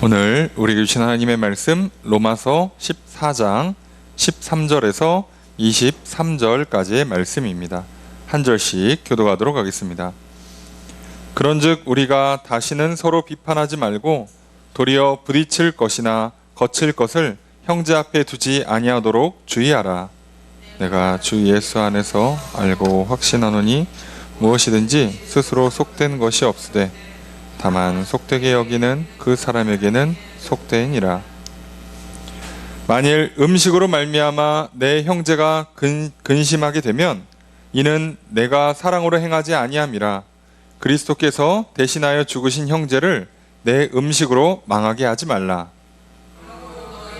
오늘 우리에게 주신 하나님의 말씀 로마서 14장 13절에서 23절까지의 말씀입니다. 한 절씩 교독하도록 하겠습니다. 그런즉 우리가 다시는 서로 비판하지 말고 도리어 부딪힐 것이나 거칠 것을 형제 앞에 두지 아니하도록 주의하라. 내가 주 예수 안에서 알고 확신하노니 무엇이든지 스스로 속된 것이 없으되 다만 속되게 여기는 그 사람에게는 속되니라. 만일 음식으로 말미암아 내 형제가 근심하게 되면 이는 내가 사랑으로 행하지 아니함이라. 그리스도께서 대신하여 죽으신 형제를 내 음식으로 망하게 하지 말라.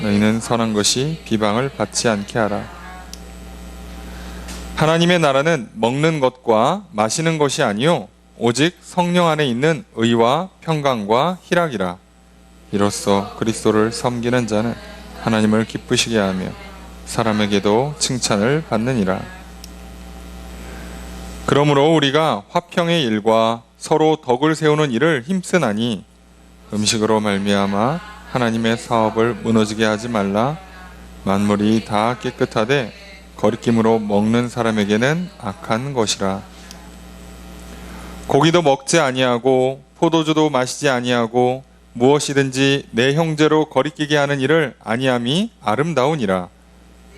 너희는 선한 것이 비방을 받지 않게 하라. 하나님의 나라는 먹는 것과 마시는 것이 아니요 오직 성령 안에 있는 의와 평강과 희락이라. 이로써 그리스도를 섬기는 자는 하나님을 기쁘시게 하며 사람에게도 칭찬을 받느니라. 그러므로 우리가 화평의 일과 서로 덕을 세우는 일을 힘쓰나니 음식으로 말미암아 하나님의 사업을 무너지게 하지 말라. 만물이 다 깨끗하되 거리낌으로 먹는 사람에게는 악한 것이라. 고기도 먹지 아니하고 포도주도 마시지 아니하고 무엇이든지 내 형제로 거리끼게 하는 일을 아니함이 아름다우니라.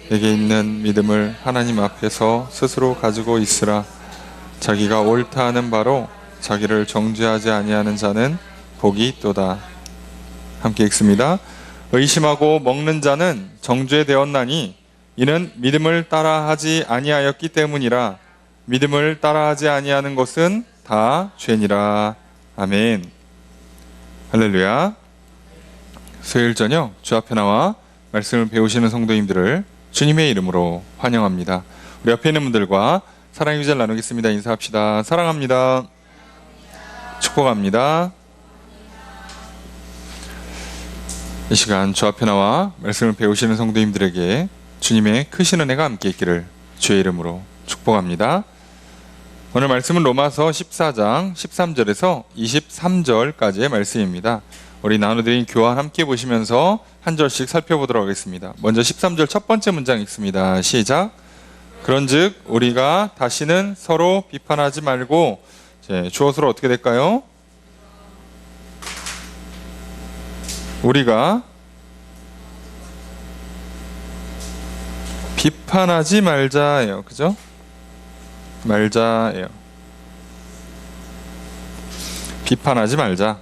내게 있는 믿음을 하나님 앞에서 스스로 가지고 있으라. 자기가 옳다 하는 바로 자기를 정죄하지 아니하는 자는 복이 있도다. 함께 읽습니다. 의심하고 먹는 자는 정죄되었나니 이는 믿음을 따라하지 아니하였기 때문이라. 믿음을 따라하지 아니하는 것은 다 죄니라. 아멘. 할렐루야. 수요일 저녁 주 앞에 나와 말씀을 배우시는 성도님들을 주님의 이름으로 환영합니다. 우리 옆에 있는 분들과 사랑의 기절 나누겠습니다. 인사합시다. 사랑합니다. 축복합니다. 이 시간 주 앞에 나와 말씀을 배우시는 성도님들에게 주님의 크신 은혜가 함께 있기를 주의 이름으로 축복합니다. 오늘 말씀은 로마서 14장 13절에서 23절까지의 말씀입니다. 우리 나눠드린 교환 함께 보시면서 한 절씩 살펴보도록 하겠습니다. 먼저 13절 첫 번째 문장 읽습니다. 시작. 그런즉 우리가 다시는 서로 비판하지 말고, 주어서로 어떻게 될까요? 우리가 비판하지 말자예요. 그죠? 말자예요. 비판하지 말자.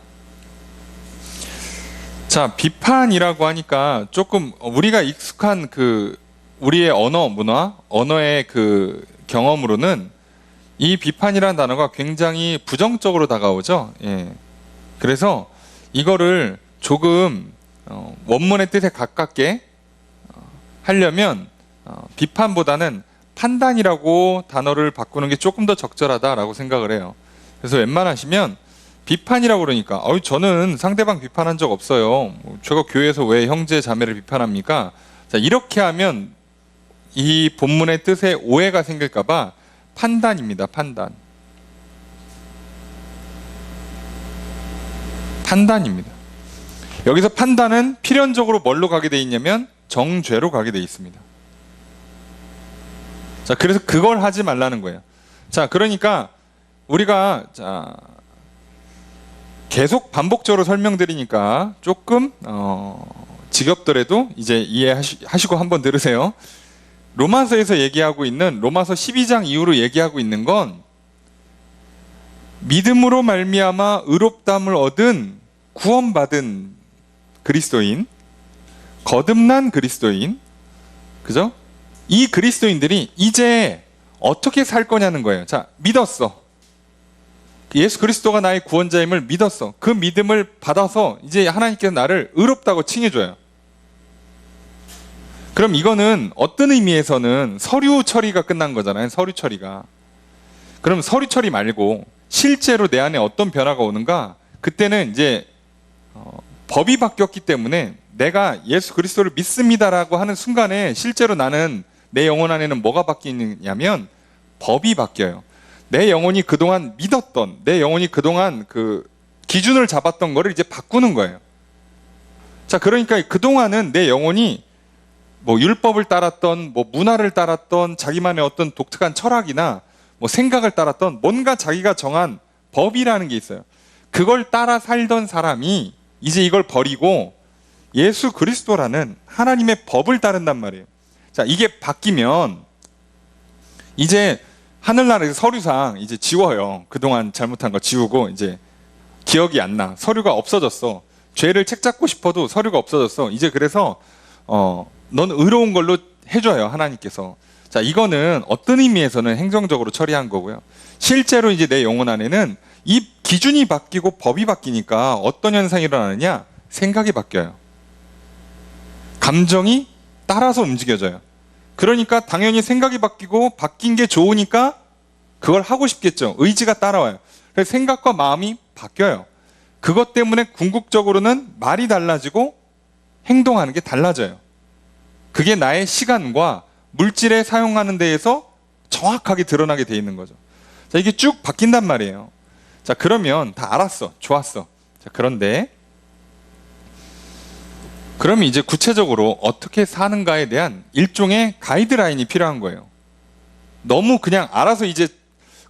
자, 비판이라고 하니까 조금 우리가 익숙한 우리의 언어 문화, 언어의 경험으로는 이 비판이라는 단어가 굉장히 부정적으로 다가오죠. 예. 그래서 이거를 조금 원문의 뜻에 가깝게 하려면 비판보다는 판단이라고 단어를 바꾸는 게 조금 더 적절하다라고 생각을 해요. 그래서 웬만하시면 비판이라고 그러니까 저는 상대방 비판한 적 없어요. 제가 교회에서 왜 형제 자매를 비판합니까? 자, 이렇게 하면 이 본문의 뜻에 오해가 생길까 봐 판단입니다. 판단입니다. 여기서 판단은 필연적으로 뭘로 가게 돼 있냐면 정죄로 가게 돼 있습니다. 자, 그래서 그걸 하지 말라는 거예요. 자, 그러니까 우리가 계속 반복적으로 설명드리니까 조금 지겹더라도 이제 이해하시고 한번 들으세요. 로마서에서 얘기하고 있는 로마서 12장 이후로 얘기하고 있는 건 믿음으로 말미암아 의롭다함을 얻은 구원받은 그리스도인, 거듭난 그리스도인, 그죠? 이 그리스도인들이 이제 어떻게 살 거냐는 거예요. 자, 믿었어. 예수 그리스도가 나의 구원자임을 믿었어. 그 믿음을 받아서 이제 하나님께서 나를 의롭다고 칭해줘요. 그럼 이거는 어떤 의미에서는 서류 처리가 끝난 거잖아요. 서류 처리가. 그럼 서류 처리 말고 실제로 내 안에 어떤 변화가 오는가? 그때는 이제 법이 바뀌었기 때문에 내가 예수 그리스도를 믿습니다라고 하는 순간에 실제로 나는 내 영혼 안에는 뭐가 바뀌느냐면 법이 바뀌어요. 내 영혼이 그동안 믿었던, 내 영혼이 그동안 기준을 잡았던 거를 이제 바꾸는 거예요. 자, 그러니까 그동안은 내 영혼이 뭐 율법을 따랐던, 뭐 문화를 따랐던, 자기만의 어떤 독특한 철학이나 뭐 생각을 따랐던 뭔가 자기가 정한 법이라는 게 있어요. 그걸 따라 살던 사람이 이제 이걸 버리고 예수 그리스도라는 하나님의 법을 따른단 말이에요. 자, 이게 바뀌면 이제 하늘나라에서 서류상 이제 지워요. 그동안 잘못한 거 지우고 이제 기억이 안 나. 서류가 없어졌어. 죄를 책잡고 싶어도 서류가 없어졌어. 이제 그래서 넌 의로운 걸로 해줘요, 하나님께서. 자, 이거는 어떤 의미에서는 행정적으로 처리한 거고요. 실제로 이제 내 영혼 안에는 이 기준이 바뀌고 법이 바뀌니까 어떤 현상이 일어나느냐? 생각이 바뀌어요. 감정이 따라서 움직여져요. 그러니까 당연히 생각이 바뀌고 바뀐 게 좋으니까 그걸 하고 싶겠죠. 의지가 따라와요. 그래서 생각과 마음이 바뀌어요. 그것 때문에 궁극적으로는 말이 달라지고 행동하는 게 달라져요. 그게 나의 시간과 물질에 사용하는 데에서 정확하게 드러나게 돼 있는 거죠. 자, 이게 쭉 바뀐단 말이에요. 자, 그러면 다 알았어. 좋았어. 자, 그런데 그러면 이제 구체적으로 어떻게 사는가에 대한 일종의 가이드라인이 필요한 거예요. 너무 그냥 알아서 이제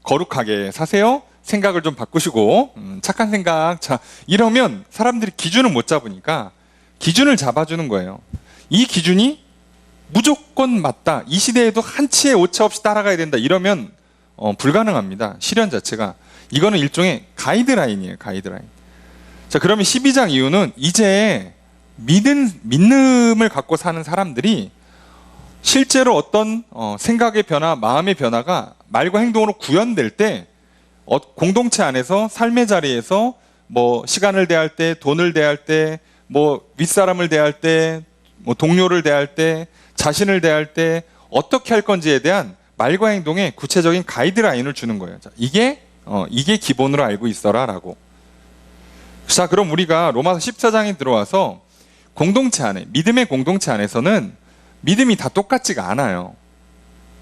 거룩하게 사세요. 생각을 좀 바꾸시고 착한 생각. 자, 이러면 사람들이 기준을 못 잡으니까 기준을 잡아주는 거예요. 이 기준이 무조건 맞다. 이 시대에도 한치의 오차 없이 따라가야 된다. 이러면 불가능합니다. 실현 자체가. 이거는 일종의 가이드라인이에요. 가이드라인. 자, 그러면 12장 이후는 이제 믿음을 갖고 사는 사람들이 실제로 어떤 생각의 변화, 마음의 변화가 말과 행동으로 구현될 때 공동체 안에서 삶의 자리에서 뭐 시간을 대할 때, 돈을 대할 때, 뭐 윗사람을 대할 때, 뭐 동료를 대할 때, 자신을 대할 때 어떻게 할 건지에 대한 말과 행동의 구체적인 가이드라인을 주는 거예요. 자, 이게 기본으로 알고 있어라라고. 자, 그럼 우리가 로마서 14장에 들어와서 공동체 안에, 믿음의 공동체 안에서는 믿음이 다 똑같지가 않아요.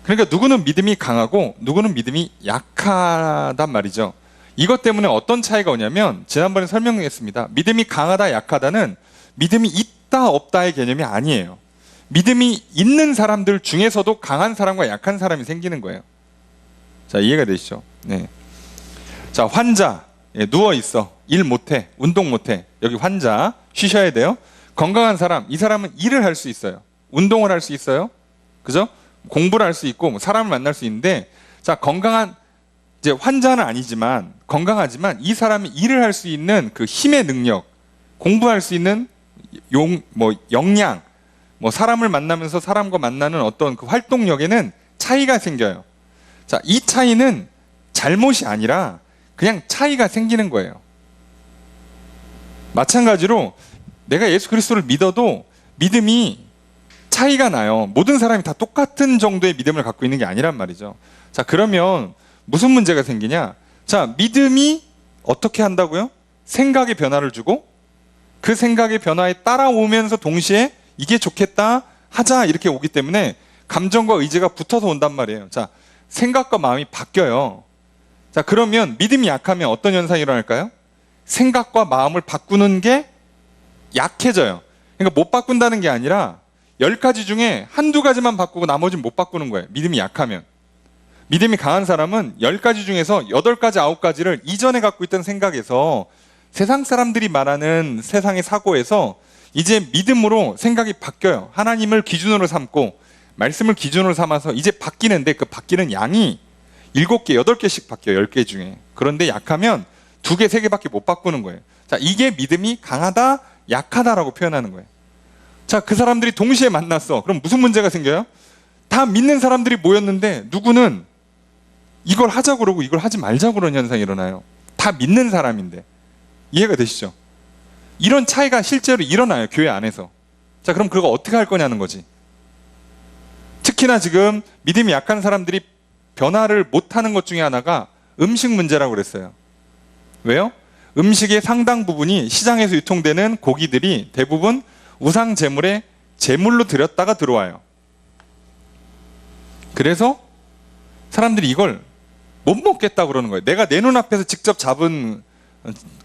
그러니까 누구는 믿음이 강하고 누구는 믿음이 약하단 말이죠. 이것 때문에 어떤 차이가 오냐면 지난번에 설명했습니다. 믿음이 강하다, 약하다는 믿음이 있다, 없다의 개념이 아니에요. 믿음이 있는 사람들 중에서도 강한 사람과 약한 사람이 생기는 거예요. 자, 이해가 되시죠? 네. 자, 환자, 누워 있어. 일 못해. 운동 못해. 여기 환자, 쉬셔야 돼요. 건강한 사람, 이 사람은 일을 할 수 있어요. 운동을 할 수 있어요. 그죠? 공부를 할 수 있고, 사람을 만날 수 있는데, 자, 건강한, 이제 환자는 아니지만, 건강하지만, 이 사람이 일을 할 수 있는 그 힘의 능력, 공부할 수 있는 역량, 사람을 만나면서 사람과 만나는 어떤 그 활동력에는 차이가 생겨요. 자, 이 차이는 잘못이 아니라 그냥 차이가 생기는 거예요. 마찬가지로 내가 예수 그리스도를 믿어도 믿음이 차이가 나요. 모든 사람이 다 똑같은 정도의 믿음을 갖고 있는 게 아니란 말이죠. 자, 그러면 무슨 문제가 생기냐? 자, 믿음이 어떻게 한다고요? 생각의 변화를 주고 그 생각의 변화에 따라오면서 동시에 이게 좋겠다, 하자 이렇게 오기 때문에 감정과 의지가 붙어서 온단 말이에요. 자, 생각과 마음이 바뀌어요. 자, 그러면 믿음이 약하면 어떤 현상이 일어날까요? 생각과 마음을 바꾸는 게 약해져요. 그러니까 못 바꾼다는 게 아니라 10가지 중에 한두 가지만 바꾸고 나머지는 못 바꾸는 거예요. 믿음이 약하면. 믿음이 강한 사람은 10가지 중에서 8가지, 9가지를 이전에 갖고 있던 생각에서 세상 사람들이 말하는 세상의 사고에서 이제 믿음으로 생각이 바뀌어요. 하나님을 기준으로 삼고 말씀을 기준으로 삼아서 이제 바뀌는데 그 바뀌는 양이 7개, 8개씩 바뀌어요. 10개 중에. 그런데 약하면 2개, 3개밖에 못 바꾸는 거예요. 자, 이게 믿음이 강하다, 약하다라고 표현하는 거예요. 자, 그 사람들이 동시에 만났어. 그럼 무슨 문제가 생겨요? 다 믿는 사람들이 모였는데 누구는 이걸 하자고 그러고 이걸 하지 말자고 그러는 현상이 일어나요. 다 믿는 사람인데. 이해가 되시죠? 이런 차이가 실제로 일어나요. 교회 안에서. 자, 그럼 그거 어떻게 할 거냐는 거지. 특히나 지금 믿음이 약한 사람들이 변화를 못하는 것 중에 하나가 음식 문제라고 그랬어요. 왜요? 음식의 상당 부분이 시장에서 유통되는 고기들이 대부분 우상 제물에 제물로 드렸다가 들어와요. 그래서 사람들이 이걸 못 먹겠다고 그러는 거예요. 내가 내 눈앞에서 직접 잡은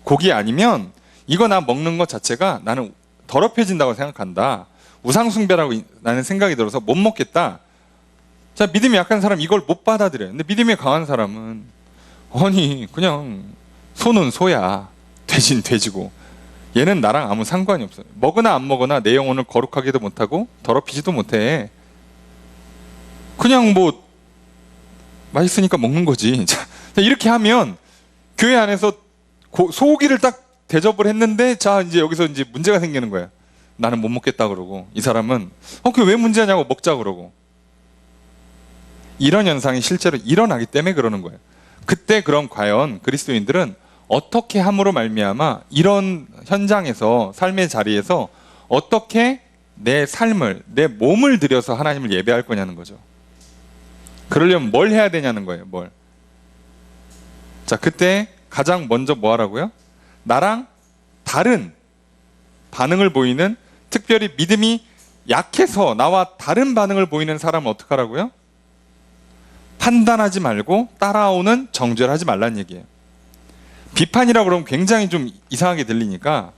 고기 아니면 이거 나 먹는 것 자체가 나는 더럽혀진다고 생각한다. 우상숭배라고 나는 생각이 들어서 못 먹겠다. 자, 믿음이 약한 사람 이걸 못 받아들여요. 근데 믿음이 강한 사람은 아니 그냥 소는 소야, 돼지는 돼지고 얘는 나랑 아무 상관이 없어. 먹으나 안 먹으나 내 영혼을 거룩하게도 못하고 더럽히지도 못해. 그냥 뭐 맛있으니까 먹는 거지. 자, 이렇게 하면 교회 안에서 소고기를 딱 대접을 했는데, 자 이제 여기서 이제 문제가 생기는 거야. 나는 못 먹겠다 그러고, 이 사람은 그게 왜 문제냐고 먹자 그러고. 이런 현상이 실제로 일어나기 때문에 그러는 거예요. 그때 그럼 과연 그리스도인들은 어떻게 함으로 말미암아 이런 현장에서, 삶의 자리에서 어떻게 내 삶을, 내 몸을 들여서 하나님을 예배할 거냐는 거죠. 그러려면 뭘 해야 되냐는 거예요. 뭘. 자, 그때 가장 먼저 뭐 하라고요? 나랑 다른 반응을 보이는, 특별히 믿음이 약해서 나와 다른 반응을 보이는 사람은 어떻게 하라고요? 판단하지 말고 따라오는 정죄를 하지 말라는 얘기예요. 비판이라고 그러면 굉장히 좀 이상하게 들리니까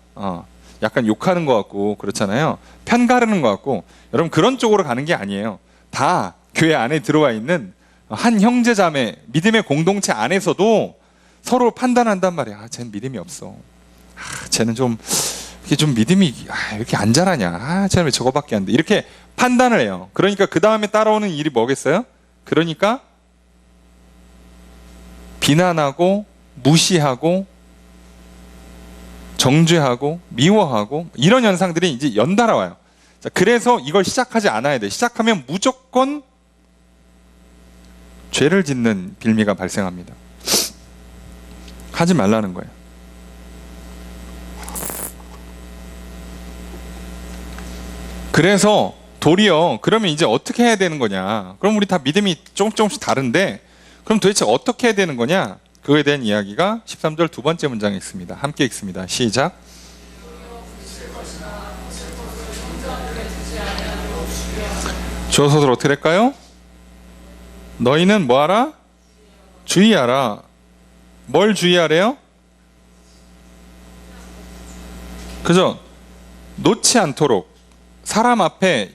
약간 욕하는 것 같고 그렇잖아요. 편 가르는 것 같고. 여러분 그런 쪽으로 가는 게 아니에요. 다 교회 안에 들어와 있는 한 형제자매, 믿음의 공동체 안에서도 서로 판단한단 말이야. 쟤는 믿음이 없어. 쟤는 좀 이게 좀 믿음이 이렇게 안 자라냐. 쟤는 왜 저거밖에 안 돼. 이렇게 판단을 해요. 그러니까 그 다음에 따라오는 일이 뭐겠어요? 그러니까 비난하고 무시하고 정죄하고 미워하고 이런 현상들이 이제 연달아 와요. 자, 그래서 이걸 시작하지 않아야 돼. 시작하면 무조건 죄를 짓는 빌미가 발생합니다. 하지 말라는 거예요. 그래서 도리어 그러면 이제 어떻게 해야 되는 거냐. 그럼 우리 다 믿음이 조금씩 다른데 그럼 도대체 어떻게 해야 되는 거냐. 그거에 대한 이야기가 13절 두 번째 문장에 있습니다. 함께 읽습니다. 시작. 주어서들 어떻게 할까요? 너희는 뭐하라? 주의하라. 뭘 주의하래요? 그죠? 놓지 않도록. 사람 앞에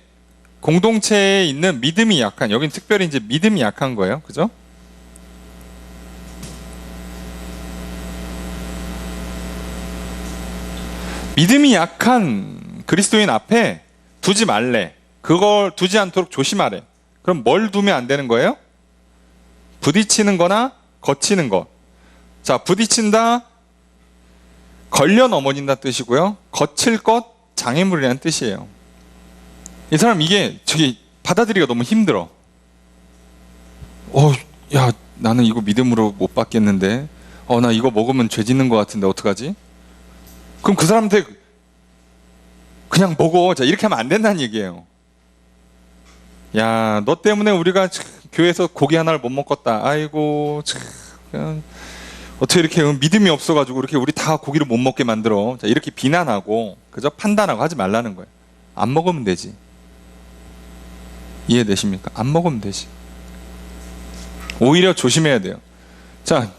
공동체에 있는 믿음이 약한, 여긴 특별히 이제 믿음이 약한 거예요. 그죠? 믿음이 약한 그리스도인 앞에 두지 말래. 그걸 두지 않도록 조심하래. 그럼 뭘 두면 안 되는 거예요? 부딪히는 거나 거치는 것. 자, 부딪힌다, 걸려 넘어진다 뜻이고요. 거칠 것, 장애물이라는 뜻이에요. 이 사람 이게 받아들이기가 너무 힘들어. 야, 나는 이거 믿음으로 못 받겠는데. 나 이거 먹으면 죄 짓는 것 같은데 어떡하지? 그럼 그 사람한테 그냥 먹어. 자, 이렇게 하면 안 된다는 얘기예요. 야, 너 때문에 우리가 교회에서 고기 하나를 못 먹었다. 아이고, 그냥 어떻게 이렇게 믿음이 없어가지고 이렇게 우리 다 고기를 못 먹게 만들어. 자, 이렇게 비난하고 그저 판단하고 하지 말라는 거예요. 안 먹으면 되지. 이해되십니까? 안 먹으면 되지. 오히려 조심해야 돼요. 자,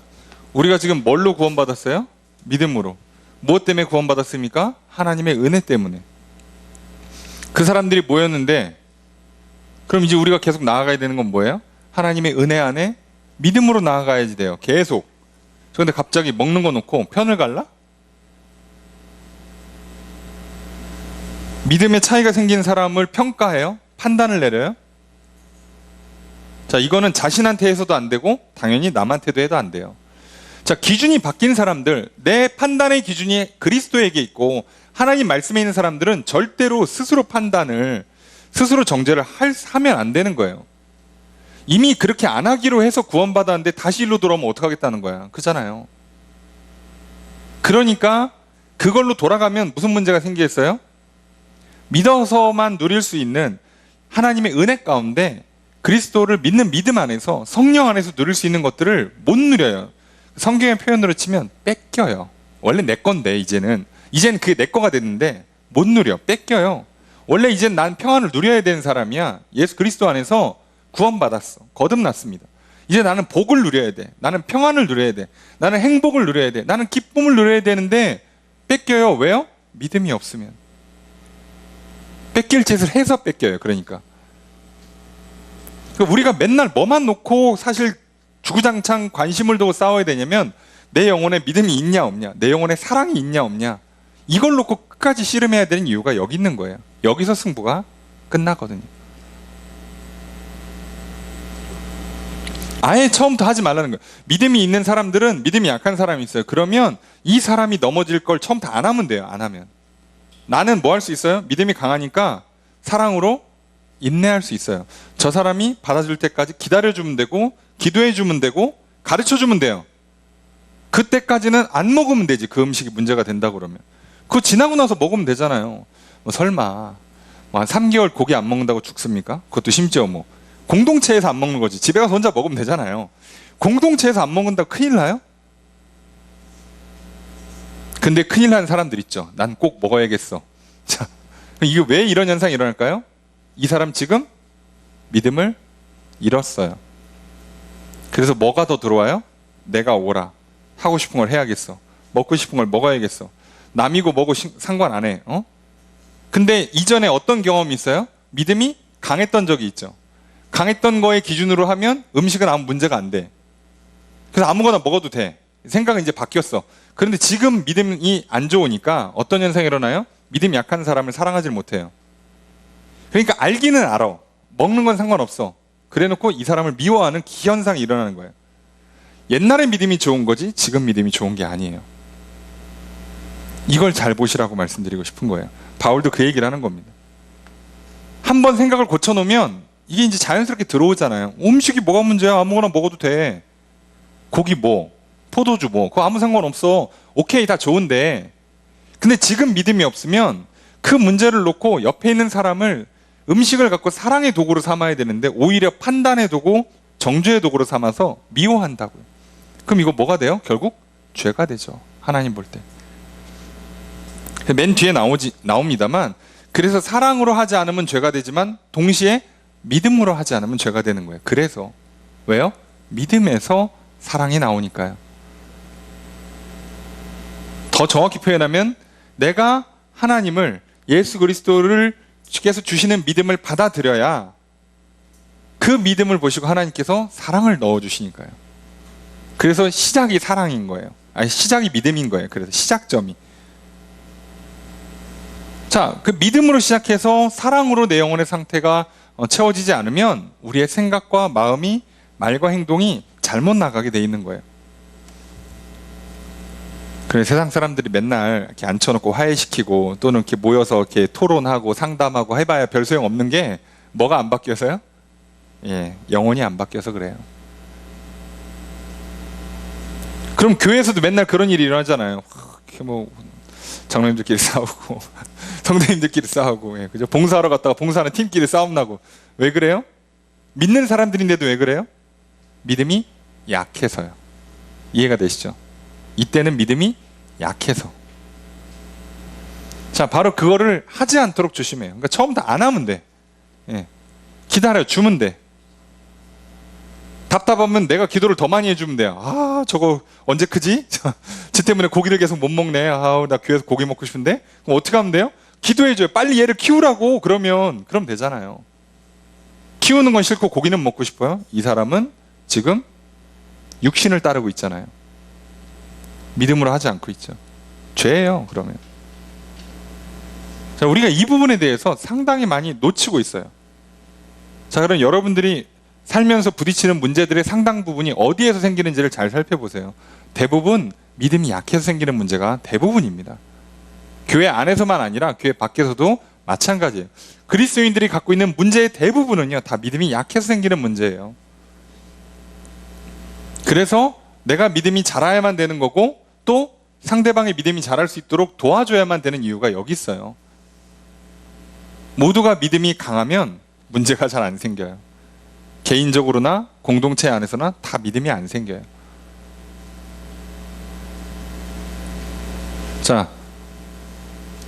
우리가 지금 뭘로 구원받았어요? 믿음으로. 무엇 때문에 구원받았습니까? 하나님의 은혜 때문에. 그 사람들이 모였는데 그럼 이제 우리가 계속 나아가야 되는 건 뭐예요? 하나님의 은혜 안에 믿음으로 나아가야지 돼요. 계속. 그런데 갑자기 먹는 거 놓고 편을 갈라? 믿음의 차이가 생긴 사람을 평가해요? 판단을 내려요? 자, 이거는 자신한테 해서도 안 되고 당연히 남한테도 해도 안 돼요. 자, 기준이 바뀐 사람들, 내 판단의 기준이 그리스도에게 있고 하나님 말씀에 있는 사람들은 절대로 스스로 판단을, 스스로 정죄를 하면 안 되는 거예요. 이미 그렇게 안 하기로 해서 구원받았는데 다시 일로 돌아오면 어떡하겠다는 거야. 그잖아요. 그러니까 그걸로 돌아가면 무슨 문제가 생기겠어요? 믿어서만 누릴 수 있는 하나님의 은혜 가운데 그리스도를 믿는 믿음 안에서, 성령 안에서 누릴 수 있는 것들을 못 누려요. 성경의 표현으로 치면 뺏겨요. 원래 내 건데 이제는 그게 내 거가 됐는데 못 누려. 뺏겨요. 원래 이젠 난 평안을 누려야 되는 사람이야. 예수 그리스도 안에서 구원받았어. 거듭났습니다. 이제 나는 복을 누려야 돼. 나는 평안을 누려야 돼. 나는 행복을 누려야 돼. 나는 기쁨을 누려야 되는데 뺏겨요. 왜요? 믿음이 없으면. 뺏길 짓을 해서 뺏겨요. 그러니까 우리가 맨날 뭐만 놓고 사실 주구장창 관심을 두고 싸워야 되냐면 내 영혼에 믿음이 있냐 없냐, 내 영혼에 사랑이 있냐 없냐, 이걸 놓고 끝까지 씨름해야 되는 이유가 여기 있는 거예요. 여기서 승부가 끝나거든요. 아예 처음부터 하지 말라는 거예요. 믿음이 있는 사람들은 믿음이 약한 사람이 있어요. 그러면 이 사람이 넘어질 걸 처음부터 안 하면 돼요. 안 하면. 나는 뭐 할 수 있어요? 믿음이 강하니까 사랑으로 인내할 수 있어요. 저 사람이 받아줄 때까지 기다려주면 되고, 기도해주면 되고, 가르쳐주면 돼요. 그때까지는 안 먹으면 되지. 그 음식이 문제가 된다 그러면. 그거 지나고 나서 먹으면 되잖아요. 뭐 설마 뭐 한 3개월 고기 안 먹는다고 죽습니까? 그것도 심지어 뭐 공동체에서 안 먹는 거지. 집에 가서 혼자 먹으면 되잖아요. 공동체에서 안 먹는다고 큰일 나요? 근데 큰일 나는 사람들 있죠. 난 꼭 먹어야겠어. 자, 이게 왜 이런 현상이 일어날까요? 이 사람 지금 믿음을 잃었어요. 그래서 뭐가 더 들어와요? 내가 오라. 하고 싶은 걸 해야겠어. 먹고 싶은 걸 먹어야겠어. 남이고 뭐고 상관 안 해. 근데 이전에 어떤 경험이 있어요? 믿음이 강했던 적이 있죠. 강했던 거에 기준으로 하면 음식은 아무 문제가 안 돼. 그래서 아무거나 먹어도 돼. 생각은 이제 바뀌었어. 그런데 지금 믿음이 안 좋으니까 어떤 현상이 일어나요? 믿음이 약한 사람을 사랑하지 못해요. 그러니까 알기는 알아. 먹는 건 상관없어. 그래놓고 이 사람을 미워하는 기현상이 일어나는 거예요. 옛날에 믿음이 좋은 거지 지금 믿음이 좋은 게 아니에요. 이걸 잘 보시라고 말씀드리고 싶은 거예요. 바울도 그 얘기를 하는 겁니다. 한번 생각을 고쳐놓으면 이게 이제 자연스럽게 들어오잖아요. 음식이 뭐가 문제야? 아무거나 먹어도 돼. 고기 뭐, 포도주 뭐, 그거 아무 상관없어. 오케이, 다 좋은데. 근데 지금 믿음이 없으면 그 문제를 놓고 옆에 있는 사람을 음식을 갖고 사랑의 도구로 삼아야 되는데 오히려 판단의 도구, 정죄의 도구로 삼아서 미워한다고요. 그럼 이거 뭐가 돼요? 결국 죄가 되죠. 하나님 볼 때. 맨 뒤에 나옵니다만, 그래서 사랑으로 하지 않으면 죄가 되지만 동시에 믿음으로 하지 않으면 죄가 되는 거예요. 그래서 왜요? 믿음에서 사랑이 나오니까요. 더 정확히 표현하면 내가 하나님을, 예수 그리스도를 께서 주시는 믿음을 받아들여야 그 믿음을 보시고 하나님께서 사랑을 넣어주시니까요. 그래서 시작이 사랑인 거예요. 아니, 시작이 믿음인 거예요. 그래서 시작점이. 자, 그 믿음으로 시작해서 사랑으로 내 영혼의 상태가 채워지지 않으면 우리의 생각과 마음이, 말과 행동이 잘못 나가게 돼 있는 거예요. 그래서 세상 사람들이 맨날 이렇게 앉혀놓고 화해시키고 또는 이렇게 모여서 이렇게 토론하고 상담하고 해봐야 별 소용 없는 게 뭐가 안 바뀌어서요? 예, 영혼이 안 바뀌어서 그래요. 그럼 교회에서도 맨날 그런 일이 일어나잖아요. 이렇게 뭐 장로님들끼리 싸우고 성도님들끼리 싸우고, 예, 그죠? 봉사하러 갔다가 봉사하는 팀끼리 싸움 나고. 왜 그래요? 믿는 사람들인데도 왜 그래요? 믿음이 약해서요. 이해가 되시죠? 이때는 믿음이 약해서. 자, 바로 그거를 하지 않도록 조심해요. 그러니까 처음부터 안 하면 돼. 예. 기다려 주면 돼. 답답하면 내가 기도를 더 많이 해주면 돼요. 아, 저거 언제 크지? 쟤 때문에 고기를 계속 못 먹네. 아우, 나 교회에서 고기 먹고 싶은데. 그럼 어떻게 하면 돼요? 기도해줘요. 빨리 얘를 키우라고. 그럼 되잖아요. 키우는 건 싫고 고기는 먹고 싶어요. 이 사람은 지금 육신을 따르고 있잖아요. 믿음으로 하지 않고 있죠. 죄예요. 그러면. 자, 우리가 이 부분에 대해서 상당히 많이 놓치고 있어요. 자, 그럼 여러분들이 살면서 부딪히는 문제들의 상당 부분이 어디에서 생기는지를 잘 살펴보세요. 대부분 믿음이 약해서 생기는 문제가 대부분입니다. 교회 안에서만 아니라 교회 밖에서도 마찬가지예요. 그리스도인들이 갖고 있는 문제의 대부분은요, 다 믿음이 약해서 생기는 문제예요. 그래서 내가 믿음이 자라야만 되는 거고, 또 상대방의 믿음이 자랄 수 있도록 도와줘야만 되는 이유가 여기 있어요. 모두가 믿음이 강하면 문제가 잘 안 생겨요. 개인적으로나 공동체 안에서나 다 믿음이 안 생겨요. 자,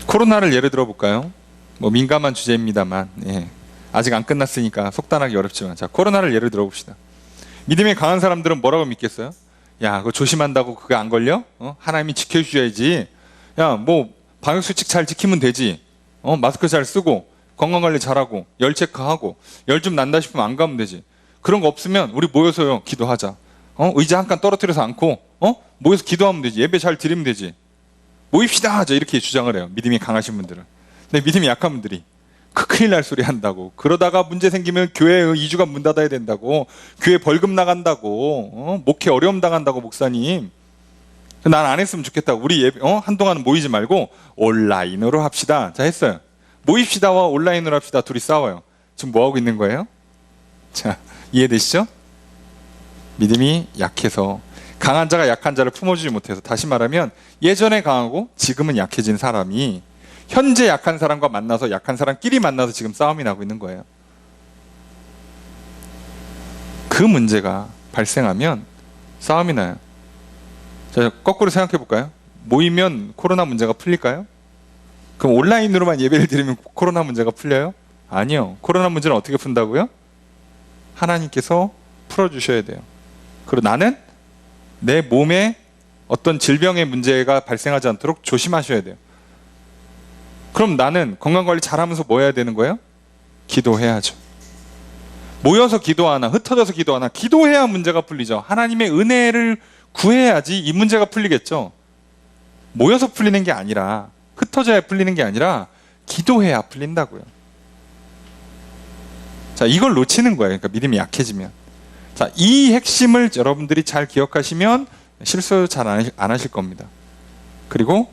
코로나를 예를 들어 볼까요? 뭐 민감한 주제입니다만, 예, 아직 안 끝났으니까 속단하기 어렵지만, 자, 코로나를 예를 들어 봅시다. 믿음이 강한 사람들은 뭐라고 믿겠어요? 야, 그거 조심한다고 그거 안 걸려? 하나님이 지켜주셔야지. 야, 뭐 방역수칙 잘 지키면 되지. 마스크 잘 쓰고. 건강관리 잘하고 열 체크하고 열 좀 난다 싶으면 안 가면 되지. 그런 거 없으면 우리 모여서요 기도하자. 의자 한 칸 떨어뜨려서 앉고 모여서 기도하면 되지. 예배 잘 드리면 되지. 모입시다 하자 이렇게 주장을 해요. 믿음이 강하신 분들은. 근데 믿음이 약한 분들이 큰일 날 소리 한다고. 그러다가 문제 생기면 교회 2주간 문 닫아야 된다고. 교회 벌금 나간다고. 목회 어려움 당한다고 목사님. 난 안 했으면 좋겠다고. 우리 예배 한동안 모이지 말고 온라인으로 합시다. 자 했어요. 모입시다와 온라인으로 합시다. 둘이 싸워요. 지금 뭐 하고 있는 거예요? 자 이해되시죠? 믿음이 약해서 강한 자가 약한 자를 품어주지 못해서, 다시 말하면 예전에 강하고 지금은 약해진 사람이 현재 약한 사람과 만나서 약한 사람끼리 만나서 지금 싸움이 나고 있는 거예요. 그 문제가 발생하면 싸움이 나요. 자, 거꾸로 생각해 볼까요? 모이면 코로나 문제가 풀릴까요? 그럼 온라인으로만 예배를 드리면 코로나 문제가 풀려요? 아니요. 코로나 문제는 어떻게 푼다고요? 하나님께서 풀어주셔야 돼요. 그리고 나는 내 몸에 어떤 질병의 문제가 발생하지 않도록 조심하셔야 돼요. 그럼 나는 건강관리 잘하면서 뭐 해야 되는 거예요? 기도해야죠. 모여서 기도하나 흩어져서 기도하나 기도해야 문제가 풀리죠. 하나님의 은혜를 구해야지 이 문제가 풀리겠죠. 모여서 풀리는 게 아니라, 흩어져야 풀리는 게 아니라 기도해야 풀린다고요. 자, 이걸 놓치는 거예요. 그러니까 믿음이 약해지면. 자, 이 핵심을 여러분들이 잘 기억하시면 실수 잘 안 하실 겁니다. 그리고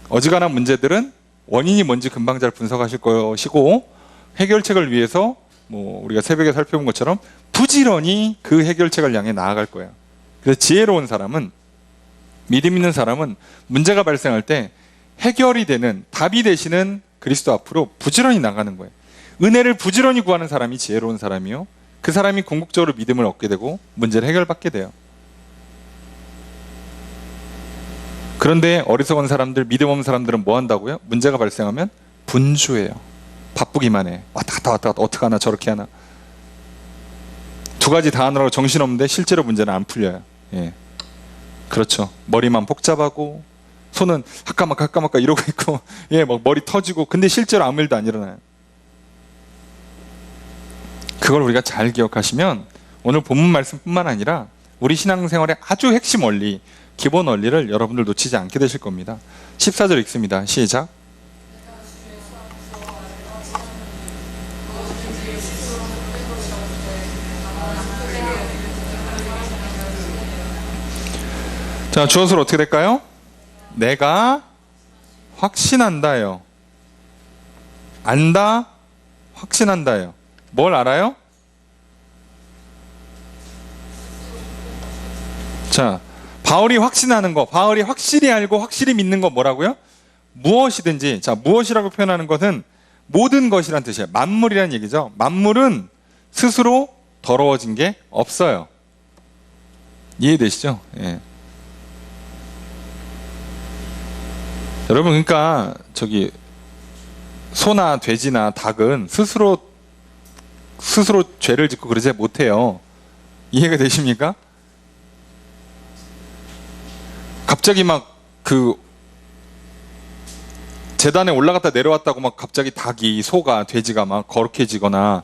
어지간한 문제들은 원인이 뭔지 금방 잘 분석하실 것이고, 해결책을 위해서 우리가 새벽에 살펴본 것처럼 부지런히 그 해결책을 향해 나아갈 거예요. 그래서 지혜로운 사람은, 믿음 있는 사람은 문제가 발생할 때 해결이 되는, 답이 되시는 그리스도 앞으로 부지런히 나가는 거예요. 은혜를 부지런히 구하는 사람이 지혜로운 사람이요, 그 사람이 궁극적으로 믿음을 얻게 되고 문제를 해결받게 돼요. 그런데 어리석은 사람들, 믿음 없는 사람들은 뭐 한다고요? 문제가 발생하면 분주해요. 바쁘기만 해. 왔다 갔다 어떻게 하나 저렇게 하나. 두 가지 다 하느라고 정신없는데 실제로 문제는 안 풀려요. 예. 그렇죠. 머리만 복잡하고 손은 하까마까 이러고 있고, 예, 막 머리 터지고, 근데 실제로 아무 일도 안 일어나요. 그걸 우리가 잘 기억하시면 오늘 본문 말씀뿐만 아니라 우리 신앙생활의 아주 핵심 원리, 기본 원리를 여러분들 놓치지 않게 되실 겁니다. 14절 읽습니다. 시작. 자, 주어서로 어떻게 될까요? 내가 확신한다예요. 안다, 확신한다예요. 뭘 알아요? 자, 바울이 확신하는 거, 바울이 확실히 알고 확실히 믿는 거 뭐라고요? 무엇이든지. 자, 무엇이라고 표현하는 것은 모든 것이란 뜻이에요. 만물이란 얘기죠. 만물은 스스로 더러워진 게 없어요. 이해되시죠? 예. 여러분, 그러니까 소나 돼지나 닭은 스스로 죄를 짓고 그러지 못해요. 이해가 되십니까? 갑자기 막 제단에 올라갔다 내려왔다고 막 갑자기 닭이, 소가, 돼지가 막 거룩해지거나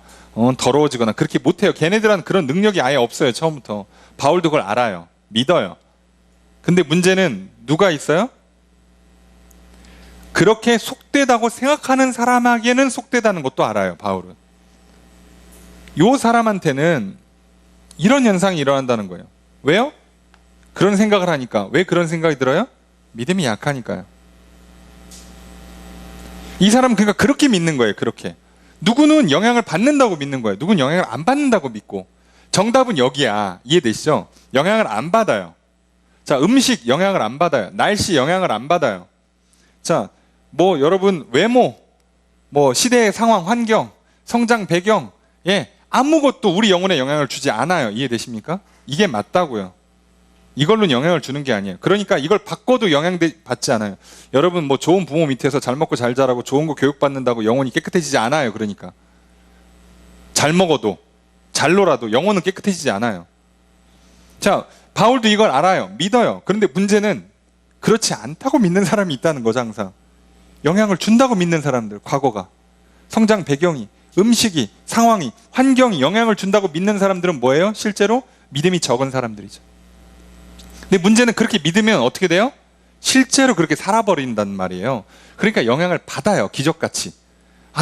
더러워지거나 그렇게 못해요. 걔네들은 그런 능력이 아예 없어요. 처음부터. 바울도 그걸 알아요. 믿어요. 근데 문제는 누가 있어요? 그렇게 속되다고 생각하는 사람에게는 속되다는 것도 알아요. 바울은. 요 사람한테는 이런 현상이 일어난다는 거예요. 왜요? 그런 생각을 하니까. 왜 그런 생각이 들어요? 믿음이 약하니까요. 이 사람은 그러니까 그렇게 믿는 거예요. 그렇게. 누구는 영향을 받는다고 믿는 거예요. 누구는 영향을 안 받는다고 믿고. 정답은 여기야. 이해되시죠? 영향을 안 받아요. 자, 음식 영향을 안 받아요. 날씨 영향을 안 받아요. 자, 여러분 외모, 시대의 상황, 환경, 성장 배경, 예, 아무것도 우리 영혼에 영향을 주지 않아요. 이해되십니까? 이게 맞다고요. 이걸로는 영향을 주는 게 아니에요. 그러니까 이걸 바꿔도 영향받지 않아요. 여러분 좋은 부모 밑에서 잘 먹고 잘 자라고 좋은 거 교육받는다고 영혼이 깨끗해지지 않아요. 그러니까 잘 먹어도 잘 놀아도 영혼은 깨끗해지지 않아요. 자, 바울도 이걸 알아요. 믿어요. 그런데 문제는 그렇지 않다고 믿는 사람이 있다는 거죠. 항상 영향을 준다고 믿는 사람들, 과거가 성장 배경이, 음식이, 상황이, 환경이 영향을 준다고 믿는 사람들은 뭐예요? 실제로 믿음이 적은 사람들이죠. 근데 문제는 그렇게 믿으면 어떻게 돼요? 실제로 그렇게 살아버린단 말이에요. 그러니까 영향을 받아요. 기적같이.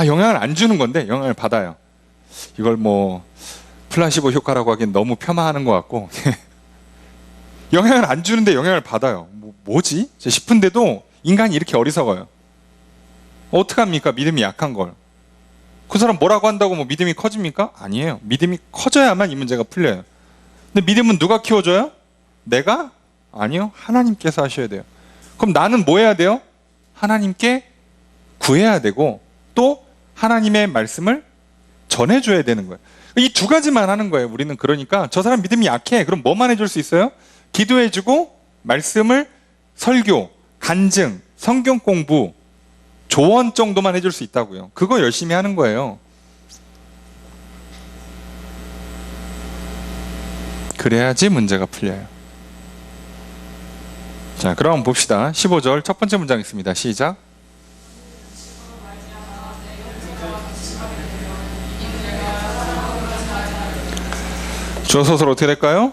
영향을 안 주는 건데 영향을 받아요. 이걸 뭐 플라시보 효과라고 하기엔 너무 폄하하는 것 같고 영향을 안 주는데 영향을 받아요. 뭐지? 싶은데도 인간이 이렇게 어리석어요. 어떡합니까? 믿음이 약한 걸. 그 사람 뭐라고 한다고 뭐 믿음이 커집니까? 아니에요. 믿음이 커져야만 이 문제가 풀려요. 근데 믿음은 누가 키워줘요? 내가? 아니요. 하나님께서 하셔야 돼요. 그럼 나는 뭐 해야 돼요? 하나님께 구해야 되고 또 하나님의 말씀을 전해줘야 되는 거예요. 이 두 가지만 하는 거예요. 우리는. 그러니까 저 사람 믿음이 약해. 그럼 뭐만 해줄 수 있어요? 기도해주고 말씀을 설교, 간증, 성경 공부, 조언 정도만 해줄 수 있다고요. 그거 열심히 하는 거예요. 그래야지 문제가 풀려요. 자, 그럼 봅시다. 15절 첫 번째 문장 있습니다. 시작. 주어 서술 어떻게 될까요?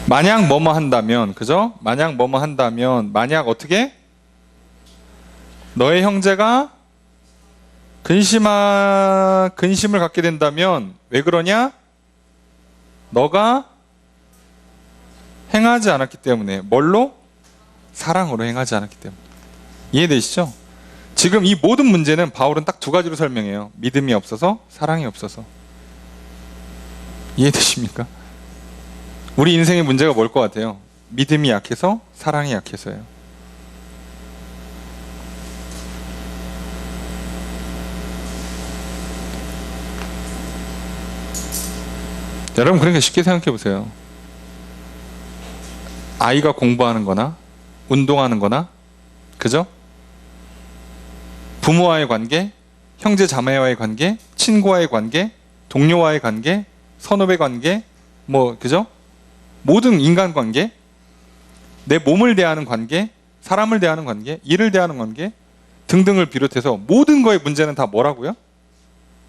만약 뭐뭐 한다면, 그죠? 만약 뭐뭐 한다면, 만약 어떻게? 너의 형제가 근심을 갖게 된다면 왜 그러냐? 너가 행하지 않았기 때문에. 뭘로? 사랑으로 행하지 않았기 때문에. 이해되시죠? 지금 이 모든 문제는 바울은 딱 두 가지로 설명해요. 믿음이 없어서, 사랑이 없어서. 이해되십니까? 우리 인생의 문제가 뭘 것 같아요? 믿음이 약해서, 사랑이 약해서예요. 여러분, 그러니까 쉽게 생각해 보세요. 아이가 공부하는 거나 운동하는 거나, 그죠? 부모와의 관계, 형제 자매와의 관계, 친구와의 관계, 동료와의 관계, 선후배 관계, 그죠? 모든 인간관계, 내 몸을 대하는 관계, 사람을 대하는 관계, 일을 대하는 관계 등등을 비롯해서 모든 거의 문제는 다 뭐라고요?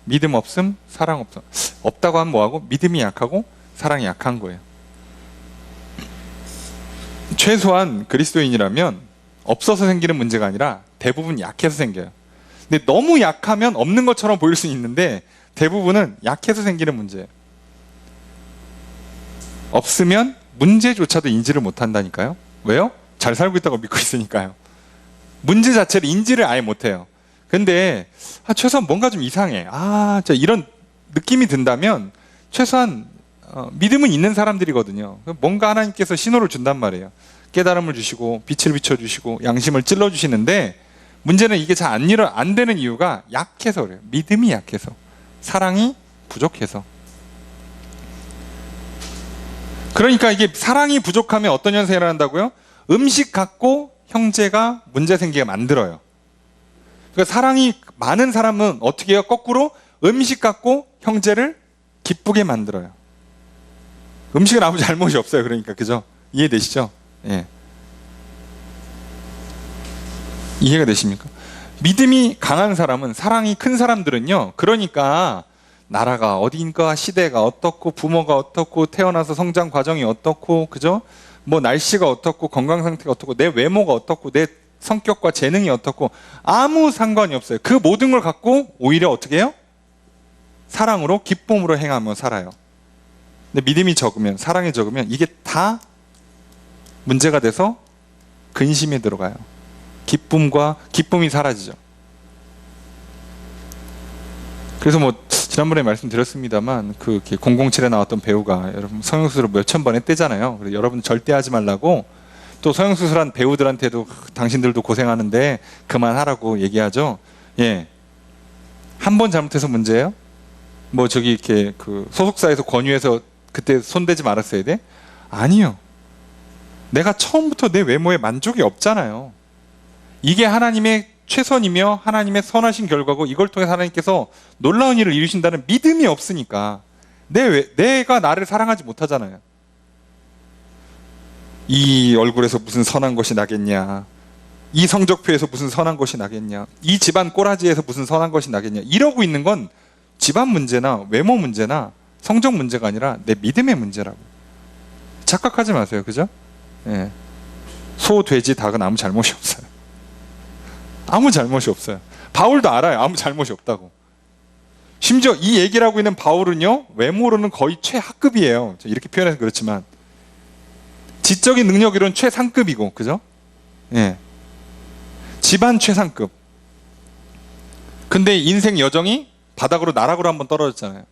믿음 없음, 사랑 없음. 없다고 하면 뭐하고? 믿음이 약하고 사랑이 약한 거예요. 최소한 그리스도인이라면 없어서 생기는 문제가 아니라 대부분 약해서 생겨요. 근데 너무 약하면 없는 것처럼 보일 수 있는데 대부분은 약해서 생기는 문제예요. 없으면 문제조차도 인지를 못한다니까요. 왜요? 잘 살고 있다고 믿고 있으니까요. 문제 자체를 인지를 아예 못해요. 근데 최소한 뭔가 좀 이상해. 이런 느낌이 든다면 최소한 믿음은 있는 사람들이거든요. 뭔가 하나님께서 신호를 준단 말이에요. 깨달음을 주시고 빛을 비춰주시고 양심을 찔러주시는데 문제는 이게 잘 안 되는 이유가 약해서 그래요. 믿음이 약해서. 사랑이 부족해서. 그러니까 이게 사랑이 부족하면 어떤 현상이 일어난다고요? 음식 갖고 형제가 문제 생기게 만들어요. 그러니까 사랑이 많은 사람은 어떻게 해요? 거꾸로 음식 갖고 형제를 기쁘게 만들어요. 음식은 아무 잘못이 없어요. 그러니까, 그죠? 이해되시죠? 예. 이해가 되십니까? 믿음이 강한 사람은, 사랑이 큰 사람들은요, 그러니까 나라가 어딘가, 시대가 어떻고, 부모가 어떻고, 태어나서 성장 과정이 어떻고, 그죠? 날씨가 어떻고, 건강 상태가 어떻고, 내 외모가 어떻고, 내 성격과 재능이 어떻고, 아무 상관이 없어요. 그 모든 걸 갖고 오히려 어떻게 해요? 사랑으로, 기쁨으로 행하며 살아요. 근데 믿음이 적으면, 사랑이 적으면 이게 다 문제가 돼서 근심에 들어가요. 기쁨이 사라지죠. 그래서 지난번에 말씀드렸습니다만 그 007에 나왔던 배우가 여러분 성형수술을 몇천 번 했대잖아요. 그래서 여러분 절대 하지 말라고, 또 성형수술한 배우들한테도 당신들도 고생하는데 그만하라고 얘기하죠. 예. 한 번 잘못해서 문제예요? 이렇게 그 소속사에서 권유해서 그때 손대지 말았어야 돼? 아니요. 내가 처음부터 내 외모에 만족이 없잖아요. 이게 하나님의 최선이며 하나님의 선하신 결과고, 이걸 통해 하나님께서 놀라운 일을 이루신다는 믿음이 없으니까 내가 나를 사랑하지 못하잖아요. 이 얼굴에서 무슨 선한 것이 나겠냐, 이 성적표에서 무슨 선한 것이 나겠냐, 이 집안 꼬라지에서 무슨 선한 것이 나겠냐, 이러고 있는 건 집안 문제나 외모 문제나 성적 문제가 아니라 내 믿음의 문제라고. 착각하지 마세요. 그죠? 예. 소, 돼지, 닭은 아무 잘못이 없어요. 아무 잘못이 없어요. 바울도 알아요. 아무 잘못이 없다고. 심지어 이 얘기를 하고 있는 바울은요, 외모로는 거의 최하급이에요. 이렇게 표현해서 그렇지만 지적인 능력으로는 최상급이고, 그죠? 예. 집안 최상급. 근데 인생 여정이 바닥으로 나락으로 한번 떨어졌잖아요.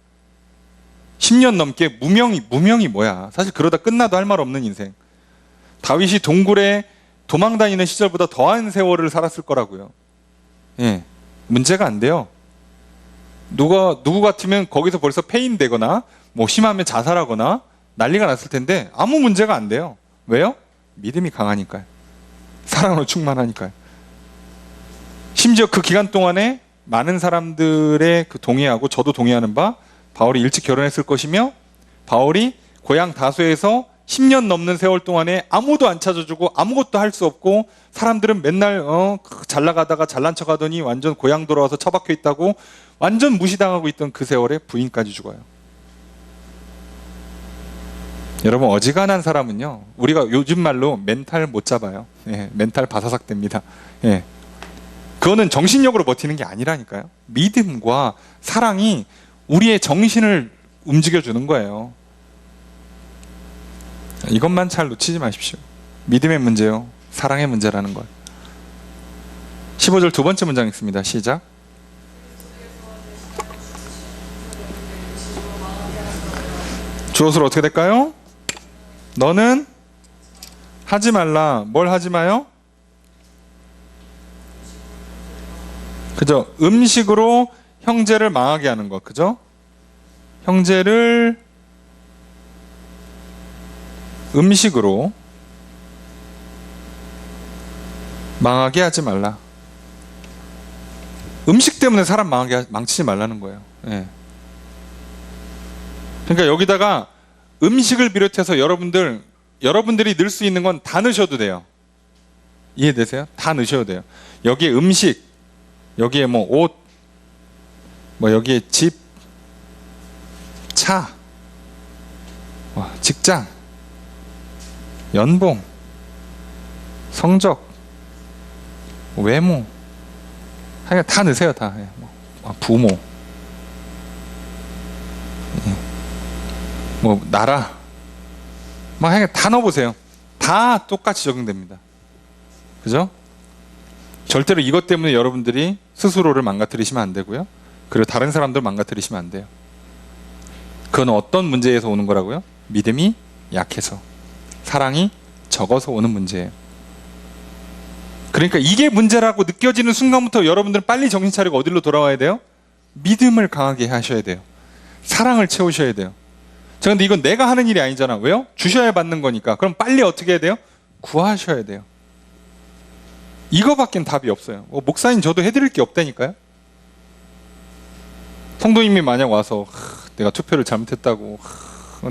10년 넘게 무명이 뭐야. 사실 그러다 끝나도 할 말 없는 인생. 다윗이 동굴에 도망 다니는 시절보다 더한 세월을 살았을 거라고요. 예. 문제가 안 돼요. 누구 같으면 거기서 벌써 폐인되거나 뭐 심하면 자살하거나 난리가 났을 텐데 아무 문제가 안 돼요. 왜요? 믿음이 강하니까요. 사랑으로 충만하니까요. 심지어 그 기간 동안에 많은 사람들의 그 동의하고 저도 동의하는 바, 바울이 일찍 결혼했을 것이며 바울이 고향 다소에서 10년 넘는 세월 동안에 아무도 안 찾아주고 아무것도 할 수 없고 사람들은 맨날 잘 나가다가 잘난 척하더니 완전 고향 돌아와서 처박혀 있다고 완전 무시당하고 있던 그 세월에 부인까지 죽어요. 여러분, 어지간한 사람은요, 우리가 요즘 말로 멘탈 못 잡아요. 예, 멘탈 바사삭 됩니다. 예. 그거는 정신력으로 버티는 게 아니라니까요. 믿음과 사랑이 우리의 정신을 움직여주는 거예요. 이것만 잘 놓치지 마십시오. 믿음의 문제요, 사랑의 문제라는 걸. 15절 두 번째 문장 읽습니다. 시작. 주어수로 어떻게 될까요? 너는 하지 말라. 뭘 하지 마요? 그죠? 음식으로 형제를 망하게 하는 것. 그죠? 형제를 음식으로 망하게 하지 말라. 음식 때문에 사람 망치지 말라는 거예요. 예. 그러니까 여기다가 음식을 비롯해서 여러분들이 넣을 수 있는 건 다 넣으셔도 돼요. 이해되세요? 다 넣으셔도 돼요. 여기에 음식, 여기에 뭐 옷, 뭐 여기에 집, 차, 직장, 연봉, 성적, 외모, 하여간 다 넣으세요. 다. 부모, 뭐 나라, 뭐 하여간 다 넣어보세요. 다 똑같이 적용됩니다. 그죠? 절대로 이것 때문에 여러분들이 스스로를 망가뜨리시면 안 되고요. 그리고 다른 사람들 망가뜨리시면 안 돼요. 그건 어떤 문제에서 오는 거라고요? 믿음이 약해서, 사랑이 적어서 오는 문제예요. 그러니까 이게 문제라고 느껴지는 순간부터 여러분들은 빨리 정신 차리고 어디로 돌아와야 돼요? 믿음을 강하게 하셔야 돼요. 사랑을 채우셔야 돼요. 자, 근데 이건 내가 하는 일이 아니잖아. 왜요? 주셔야 받는 거니까. 그럼 빨리 어떻게 해야 돼요? 구하셔야 돼요. 이거밖엔 답이 없어요. 목사님 저도 해드릴 게 없다니까요. 성도님이 만약 와서 내가 투표를 잘못했다고,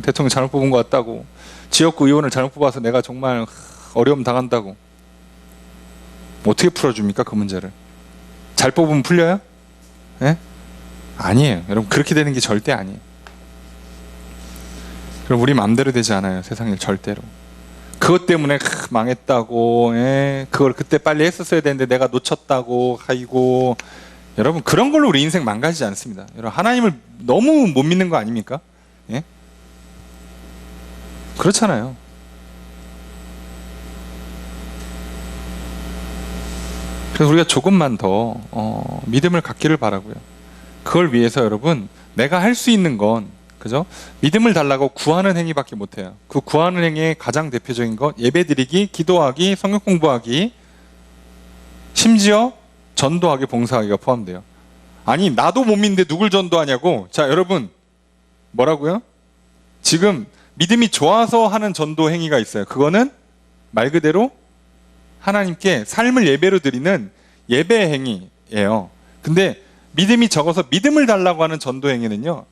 대통령 잘못 뽑은 것 같다고, 지역구 의원을 잘못 뽑아서 내가 정말 어려움 당한다고, 어떻게 풀어줍니까? 그 문제를 잘 뽑으면 풀려요? 예? 아니에요. 여러분, 그렇게 되는 게 절대 아니에요. 그럼 우리 마음대로 되지 않아요. 세상에 절대로. 그것 때문에 망했다고, 그걸 그때 빨리 했었어야 되는데 내가 놓쳤다고, 아이고. 여러분, 그런 걸로 우리 인생 망가지지 않습니다. 여러분, 하나님을 너무 못 믿는 거 아닙니까? 예? 그렇잖아요. 그래서 우리가 조금만 더 믿음을 갖기를 바라고요. 그걸 위해서 여러분, 내가 할 수 있는 건, 그죠? 믿음을 달라고 구하는 행위밖에 못해요. 그 구하는 행위의 가장 대표적인 것, 예배드리기, 기도하기, 성경 공부하기, 심지어 전도하기, 봉사하기가 포함돼요. 아니, 나도 못 믿는데 누굴 전도하냐고. 자, 여러분, 뭐라고요? 지금 믿음이 좋아서 하는 전도 행위가 있어요. 그거는 말 그대로 하나님께 삶을 예배로 드리는 예배 행위예요. 근데 믿음이 적어서 믿음을 달라고 하는 전도 행위는요,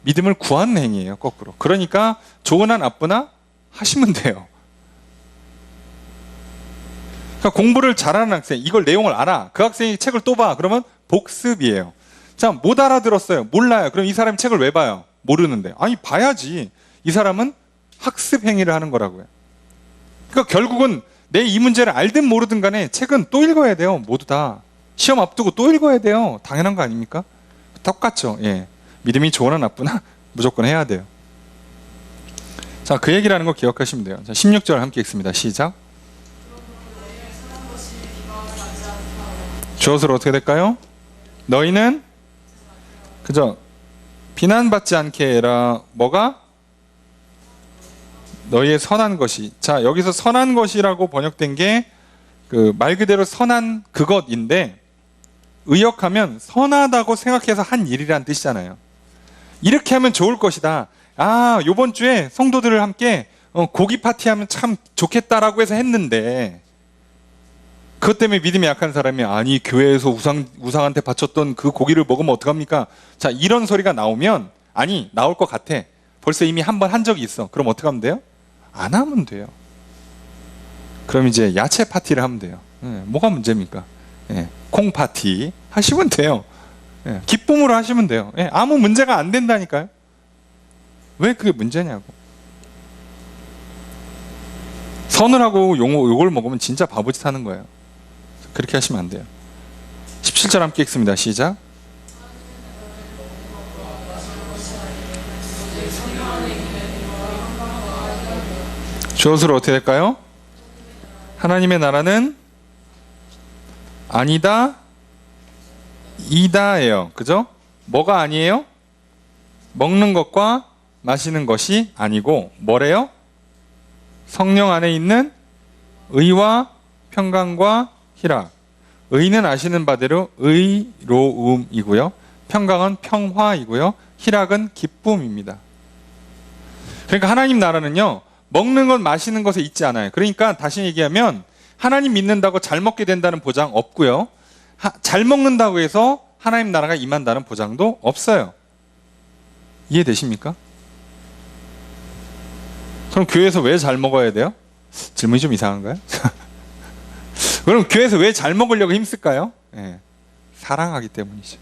믿음을 구하는 행위예요. 거꾸로. 그러니까 좋으나 나쁘나 하시면 돼요. 그러니까 공부를 잘하는 학생, 이걸 내용을 알아. 그 학생이 책을 또 봐. 그러면 복습이에요. 자, 못 알아들었어요. 몰라요. 그럼 이 사람이 책을 왜 봐요? 모르는데. 아니, 봐야지. 이 사람은 학습 행위를 하는 거라고요. 그러니까 결국은 내 이 문제를 알든 모르든 간에 책은 또 읽어야 돼요. 모두 다. 시험 앞두고 또 읽어야 돼요. 당연한 거 아닙니까? 똑같죠. 예. 믿음이 좋으나 나쁘나 무조건 해야 돼요. 자, 그 얘기라는 거 기억하시면 돼요. 자, 16절 함께 읽습니다. 시작. 주어서로 어떻게 될까요? 너희는 그죠? 비난받지 않게 해라. 뭐가? 너희의 선한 것이. 자, 여기서 선한 것이라고 번역된 게 그 말 그대로 선한 그것인데, 의역하면 선하다고 생각해서 한 일이란 뜻이잖아요. 이렇게 하면 좋을 것이다. 아, 요번 주에 성도들을 함께 고기 파티하면 참 좋겠다라고 해서 했는데, 그것 때문에 믿음이 약한 사람이 아니 교회에서 우상한테 바쳤던 그 고기를 먹으면 어떡합니까? 자, 이런 소리가 나오면 아니 나올 것 같아. 벌써 이미 한 번 한 적이 있어. 그럼 어떻게 하면 돼요? 안 하면 돼요. 그럼 이제 야채 파티를 하면 돼요. 뭐가 문제입니까? 콩 파티 하시면 돼요. 기쁨으로 하시면 돼요. 아무 문제가 안 된다니까요. 왜 그게 문제냐고. 선을 하고 욕을 먹으면 진짜 바보짓 하는 거예요. 그렇게 하시면 안 돼요. 17절 함께 읽습니다. 시작. 주어서로 어떻게 될까요? 하나님의 나라는 아니다, 이다예요. 그죠? 뭐가 아니에요? 먹는 것과 마시는 것이 아니고 뭐래요? 성령 안에 있는 의와 평강과 희락. 의는 아시는 바대로 의로움이고요. 평강은 평화이고요. 희락은 기쁨입니다. 그러니까 하나님 나라는요, 먹는 것 마시는 것에 있지 않아요. 그러니까 다시 얘기하면 하나님 믿는다고 잘 먹게 된다는 보장 없고요. 잘 먹는다고 해서 하나님 나라가 임한다는 보장도 없어요. 이해되십니까? 그럼 교회에서 왜 잘 먹어야 돼요? 질문이 좀 이상한가요? 그럼 교회에서 왜 잘 먹으려고 힘쓸까요? 사랑하기 때문이죠.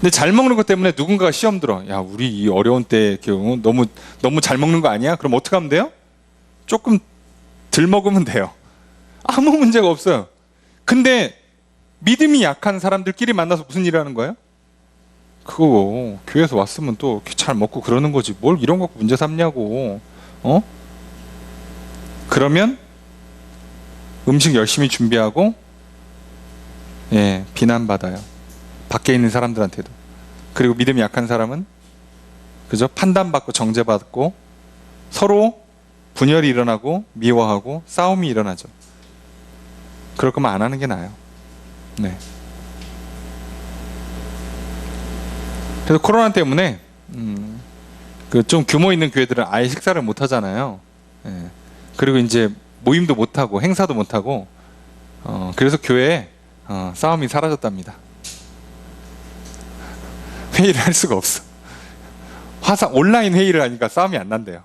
근데 잘 먹는 것 때문에 누군가가 시험 들어. 야, 우리 이 어려운 때 너무 잘 먹는 거 아니야? 그럼 어떻게 하면 돼요? 조금 덜 먹으면 돼요. 아무 문제가 없어요. 근데 믿음이 약한 사람들끼리 만나서 무슨 일을 하는 거예요? 그거 교회에서 왔으면 또 잘 먹고 그러는 거지. 뭘 이런 거 갖고 문제 삼냐고. 그러면 음식 열심히 준비하고 비난받아요. 밖에 있는 사람들한테도. 그리고 믿음이 약한 사람은 그죠? 판단받고 정죄받고 서로 분열이 일어나고 미워하고 싸움이 일어나죠. 그럴 거면 안 하는 게 나아요. 네. 그래서 코로나 때문에 그 좀 규모 있는 교회들은 아예 식사를 못 하잖아요. 그리고 이제 모임도 못 하고 행사도 못 하고 그래서 교회에 싸움이 사라졌답니다. 회의를 할 수가 없어. 온라인 회의를 하니까 싸움이 안 난대요.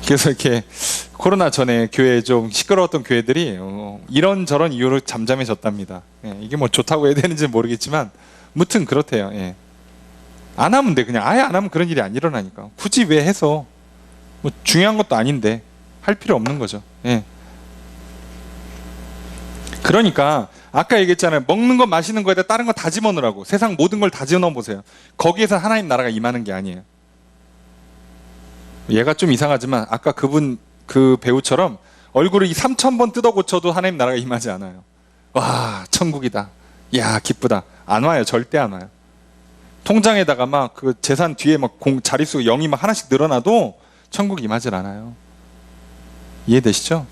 그래서 이렇게 코로나 전에 교회에 좀 시끄러웠던 교회들이 이런저런 이유로 잠잠해졌답니다. 이게 뭐 좋다고 해야 되는지는 모르겠지만 무튼 그렇대요. 안 하면 돼. 그냥 아예 안 하면 그런 일이 안 일어나니까. 굳이 왜 해서 뭐 중요한 것도 아닌데 할 필요 없는 거죠. 그러니까 아까 얘기했잖아요. 먹는 거 마시는 거에다 다른 거 다 집어넣으라고. 세상 모든 걸 다 집어넣어 보세요. 거기에서 하나님 나라가 임하는 게 아니에요. 얘가 좀 이상하지만 아까 그 배우처럼 얼굴을 3,000번 뜯어 고쳐도 하나님 나라가 임하지 않아요. 와, 천국이다. 야, 기쁘다. 안 와요. 절대 안 와요. 통장에다가 막 그 재산 뒤에 막 자릿수 0이 막 하나씩 늘어나도 천국 임하질 않아요. 이해되시죠?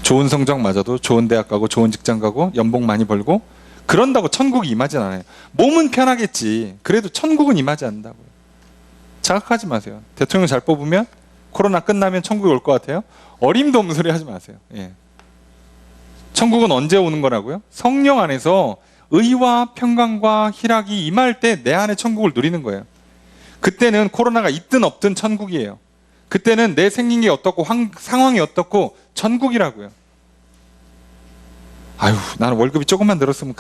좋은 성적 맞아도 좋은 대학 가고 좋은 직장 가고 연봉 많이 벌고 그런다고 천국이 임하진 않아요. 몸은 편하겠지. 그래도 천국은 임하지 않는다고요. 자각하지 마세요. 대통령 잘 뽑으면 코로나 끝나면 천국이 올 것 같아요? 어림도 없는 소리 하지 마세요. 천국은 언제 오는 거라고요? 성령 안에서 의와 평강과 희락이 임할 때 내 안에 천국을 누리는 거예요. 그때는 코로나가 있든 없든 천국이에요. 그때는 내 생긴 게 어떻고 상황이 어떻고 천국이라고요. 아유, 나는 월급이 조금만 늘었으면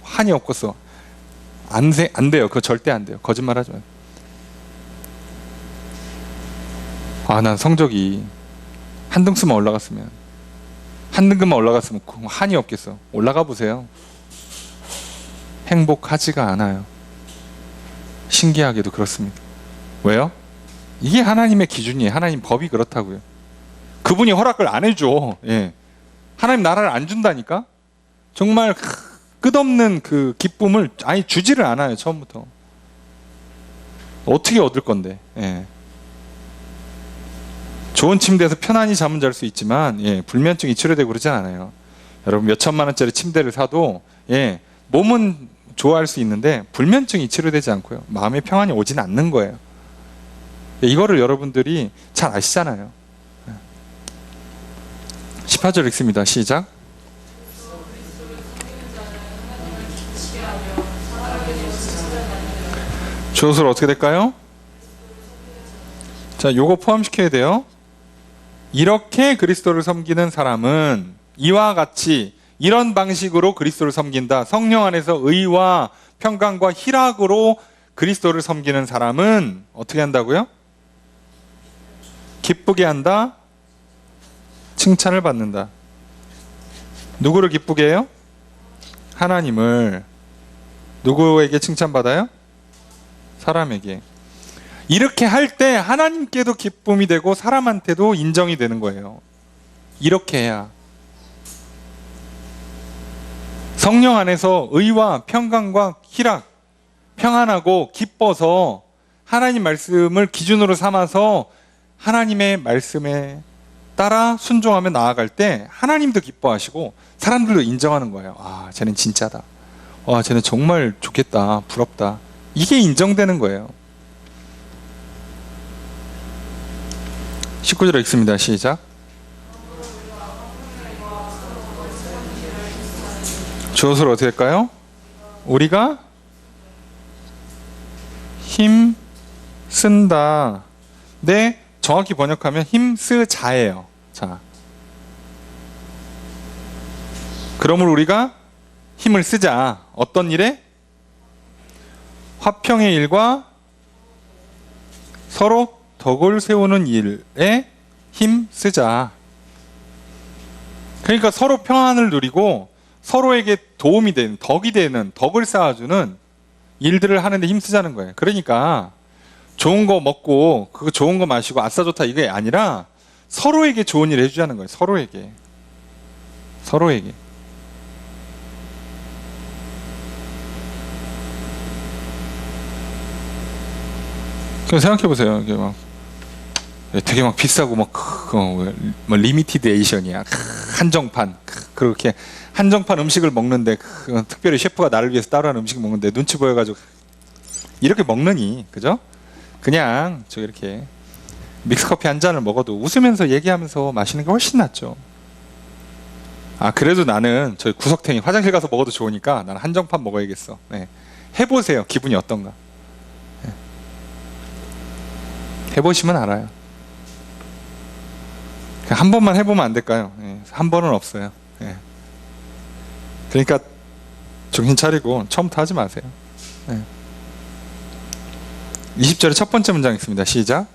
한이 없겠어. 안 돼요. 그거 절대 안 돼요. 거짓말 하지 마요. 아, 난 성적이 한 등수만 올라갔으면, 한 등급만 올라갔으면 한이 없겠어. 올라가 보세요. 행복하지가 않아요. 신기하게도 그렇습니다. 왜요? 이게 하나님의 기준이에요. 하나님 법이 그렇다고요. 그분이 허락을 안 해줘. 예. 하나님 나라를 안 준다니까? 정말 끝없는 그 기쁨을 아예 주지를 않아요. 처음부터. 어떻게 얻을 건데? 예. 좋은 침대에서 편안히 잠은 잘 수 있지만, 예, 불면증이 치료되고 그러진 않아요. 여러분, 몇 천만 원짜리 침대를 사도, 예, 몸은 좋아할 수 있는데 불면증이 치료되지 않고요. 마음의 평안이 오진 않는 거예요. 이거를 여러분들이 잘 아시잖아요. 18절 읽습니다. 시작. 주어서로 어떻게 될까요? 자, 요거 포함시켜야 돼요. 이렇게 그리스도를 섬기는 사람은 이와 같이 이런 방식으로 그리스도를 섬긴다. 성령 안에서 의와 평강과 희락으로 그리스도를 섬기는 사람은 어떻게 한다고요? 기쁘게 한다. 칭찬을 받는다. 누구를 기쁘게 해요? 하나님을. 누구에게 칭찬받아요? 사람에게. 이렇게 할 때 하나님께도 기쁨이 되고 사람한테도 인정이 되는 거예요. 이렇게 해야. 성령 안에서 의와 평강과 희락, 평안하고 기뻐서 하나님 말씀을 기준으로 삼아서 하나님의 말씀에 따라 순종하며 나아갈 때 하나님도 기뻐하시고 사람들도 인정하는 거예요. 아, 쟤는 진짜다. 와, 쟤는 정말 좋겠다. 부럽다. 이게 인정되는 거예요. 19절 읽습니다. 시작. 주어서로 어떻게 할까요? 우리가 힘 쓴다. 네, 정확히 번역하면 힘쓰자예요. 자, 그러므로 우리가 힘을 쓰자. 어떤 일에? 화평의 일과 서로 덕을 세우는 일에 힘쓰자. 그러니까 서로 평안을 누리고 서로에게 도움이 되는, 덕이 되는, 덕을 쌓아주는 일들을 하는데 힘쓰자는 거예요. 그러니까 좋은 거 먹고 그거 좋은 거 마시고 아싸 좋다 이게 아니라 서로에게 좋은 일 해주자는 거예요. 서로에게. 그럼 생각해 보세요. 이게 막 되게 막 비싸고 막 리미티드 에디션이야. 한정판. 그렇게 한정판 음식을 먹는데 특별히 셰프가 나를 위해서 따로 한 음식 먹는데 눈치 보여가지고 이렇게 먹느니, 그죠? 그냥 저 이렇게 믹스커피 한 잔을 먹어도 웃으면서 얘기하면서 마시는 게 훨씬 낫죠. 아, 그래도 나는 저 구석탱이 화장실 가서 먹어도 좋으니까 나는 한정판 먹어야겠어. 네. 해보세요. 기분이 어떤가. 네. 해보시면 알아요. 한 번만 해보면 안 될까요? 네. 한 번은 없어요. 네. 그러니까 정신 차리고 처음부터 하지 마세요. 네. 20절의 첫 번째 문장 있습니다. 시작.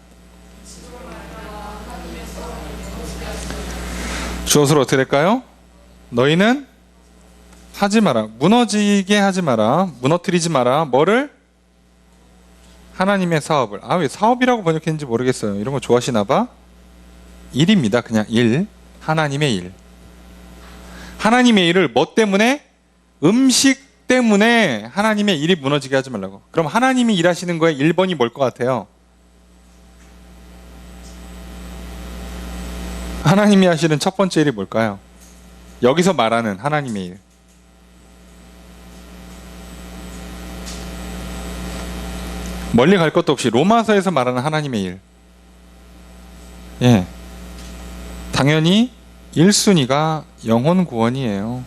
주어서로 어떻게 될까요? 너희는 하지 마라. 무너지게 하지 마라. 무너뜨리지 마라. 뭐를? 하나님의 사업을. 아, 왜 사업이라고 번역했는지 모르겠어요. 이런 거 좋아하시나 봐. 일입니다. 그냥 일. 하나님의 일. 하나님의 일을 뭐 때문에? 음식 때문에 하나님의 일이 무너지게 하지 말라고. 그럼 하나님이 일하시는 거에 1번이 뭘 것 같아요? 하나님이 하시는 첫 번째 일이 뭘까요? 여기서 말하는 하나님의 일. 멀리 갈 것도 없이 로마서에서 말하는 하나님의 일. 예. 당연히 1순위가 영혼 구원이에요.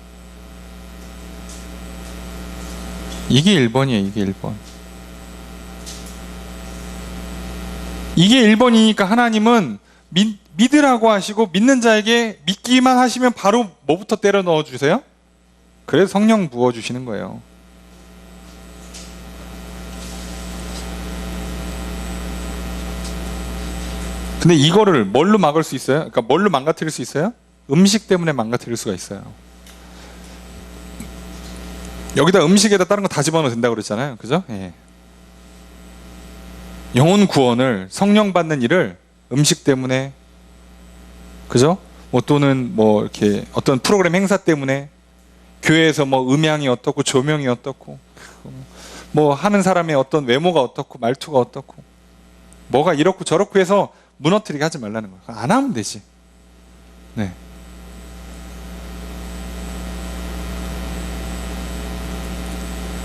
이게 1번이에요. 이게 1번. 이게 1번이니까 하나님은 믿으라고 하시고 믿는 자에게 믿기만 하시면 바로 뭐부터 때려 넣어주세요? 그래서 성령 부어주시는 거예요. 근데 이거를 뭘로 막을 수 있어요? 그러니까 뭘로 망가뜨릴 수 있어요? 음식 때문에 망가뜨릴 수가 있어요. 여기다 음식에다 다른 거 다 집어넣어도 된다고 그랬잖아요. 그죠? 예. 영혼 구원을, 성령 받는 일을 음식 때문에, 그죠? 뭐 또는 뭐 이렇게 어떤 프로그램 행사 때문에, 교회에서 뭐 음향이 어떻고 조명이 어떻고 뭐 하는 사람의 어떤 외모가 어떻고 말투가 어떻고 뭐가 이렇고 저렇고 해서 무너뜨리게 하지 말라는 거예요. 안 하면 되지. 네.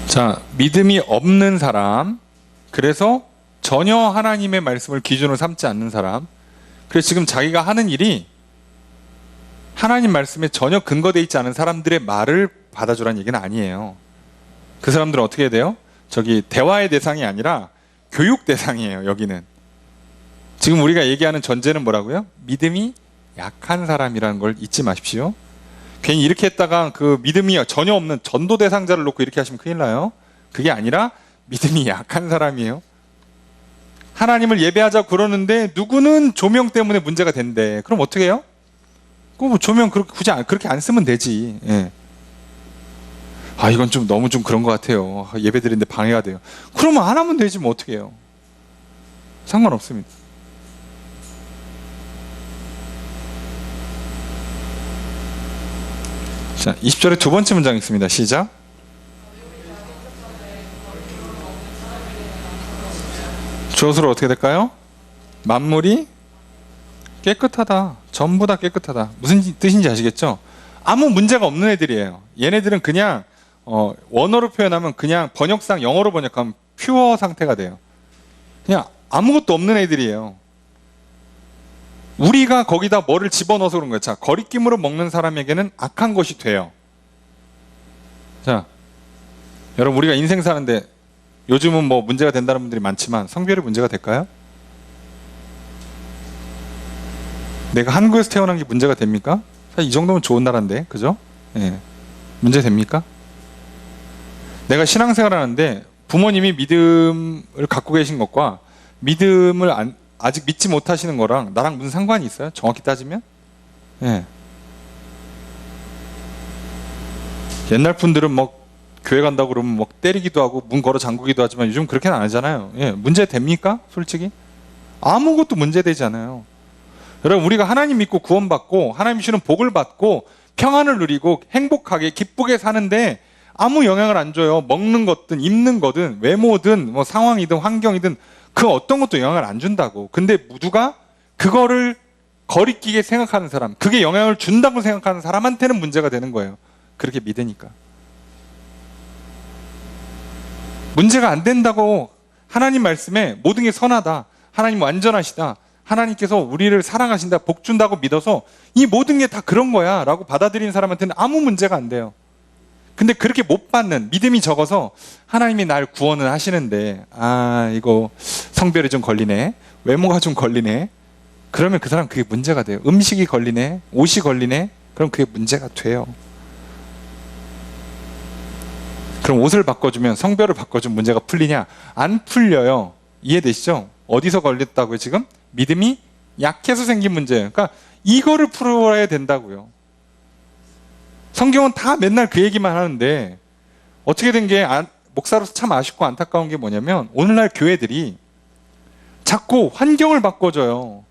자, 믿음이 없는 사람, 그래서 전혀 하나님의 말씀을 기준으로 삼지 않는 사람, 그래서 지금 자기가 하는 일이 하나님 말씀에 전혀 근거되어 있지 않은 사람들의 말을 받아주라는 얘기는 아니에요. 그 사람들은 어떻게 해야 돼요? 저기 대화의 대상이 아니라 교육 대상이에요. 여기는 지금 우리가 얘기하는 전제는 뭐라고요? 믿음이 약한 사람이라는 걸 잊지 마십시오. 괜히 이렇게 했다가 그 믿음이 전혀 없는 전도 대상자를 놓고 이렇게 하시면 큰일 나요. 그게 아니라 믿음이 약한 사람이에요. 하나님을 예배하자고 그러는데 누구는 조명 때문에 문제가 된대. 그럼 어떻게 해요? 뭐 조명 그렇게 안 쓰면 되지. 예. 아, 이건 좀 너무 좀 그런 것 같아요. 예배 드리는데 방해가 돼요. 그러면 안 하면 되지 뭐 어떻게 해요? 상관없습니다. 자, 20절에 두 번째 문장 있습니다. 시작. 주어로 어떻게 될까요? 만물이 깨끗하다. 전부 다 깨끗하다. 무슨 뜻인지 아시겠죠? 아무 문제가 없는 애들이에요. 얘네들은 그냥 원어로 표현하면 그냥 번역상 영어로 번역하면 퓨어 상태가 돼요. 그냥 아무것도 없는 애들이에요. 우리가 거기다 뭐를 집어넣어서 그런 거예요. 자, 거리낌으로 먹는 사람에게는 악한 것이 돼요. 자, 여러분 우리가 인생 사는데 요즘은 뭐 문제가 된다는 분들이 많지만 성별이 문제가 될까요? 내가 한국에서 태어난 게 문제가 됩니까? 사실 이 정도면 좋은 나라인데, 그죠? 예. 문제 됩니까? 내가 신앙생활 하는데 부모님이 믿음을 갖고 계신 것과 믿음을 아직 믿지 못하시는 거랑 나랑 무슨 상관이 있어요? 정확히 따지면? 예. 옛날 분들은 뭐 교회 간다고 그러면 뭐 때리기도 하고 문 걸어 잠그기도 하지만 요즘 그렇게는 안 하잖아요. 예. 문제 됩니까? 솔직히? 아무것도 문제되지 않아요. 여러분 우리가 하나님 믿고 구원받고 하나님 주시는 복을 받고 평안을 누리고 행복하게 기쁘게 사는데 아무 영향을 안 줘요. 먹는 것든 입는 거든 외모든 뭐 상황이든 환경이든 그 어떤 것도 영향을 안 준다고. 근데 누가 그거를 거리끼게 생각하는 사람, 그게 영향을 준다고 생각하는 사람한테는 문제가 되는 거예요. 그렇게 믿으니까. 문제가 안 된다고 하나님 말씀에 모든 게 선하다. 하나님 완전하시다. 하나님께서 우리를 사랑하신다, 복 준다고 믿어서 이 모든 게 다 그런 거야 라고 받아들이는 사람한테는 아무 문제가 안 돼요. 근데 그렇게 못 받는, 믿음이 적어서 하나님이 날 구원을 하시는데 이거 성별이 좀 걸리네, 외모가 좀 걸리네, 그러면 그 사람 그게 문제가 돼요. 음식이 걸리네, 옷이 걸리네, 그럼 그게 문제가 돼요. 그럼 옷을 바꿔주면, 성별을 바꿔주면 문제가 풀리냐? 안 풀려요. 이해되시죠? 어디서 걸렸다고요 지금? 믿음이 약해서 생긴 문제예요. 그러니까 이거를 풀어야 된다고요. 성경은 다 맨날 그 얘기만 하는데 어떻게 된 게 목사로서 참 아쉽고 안타까운 게 뭐냐면 오늘날 교회들이 자꾸 환경을 바꿔줘요.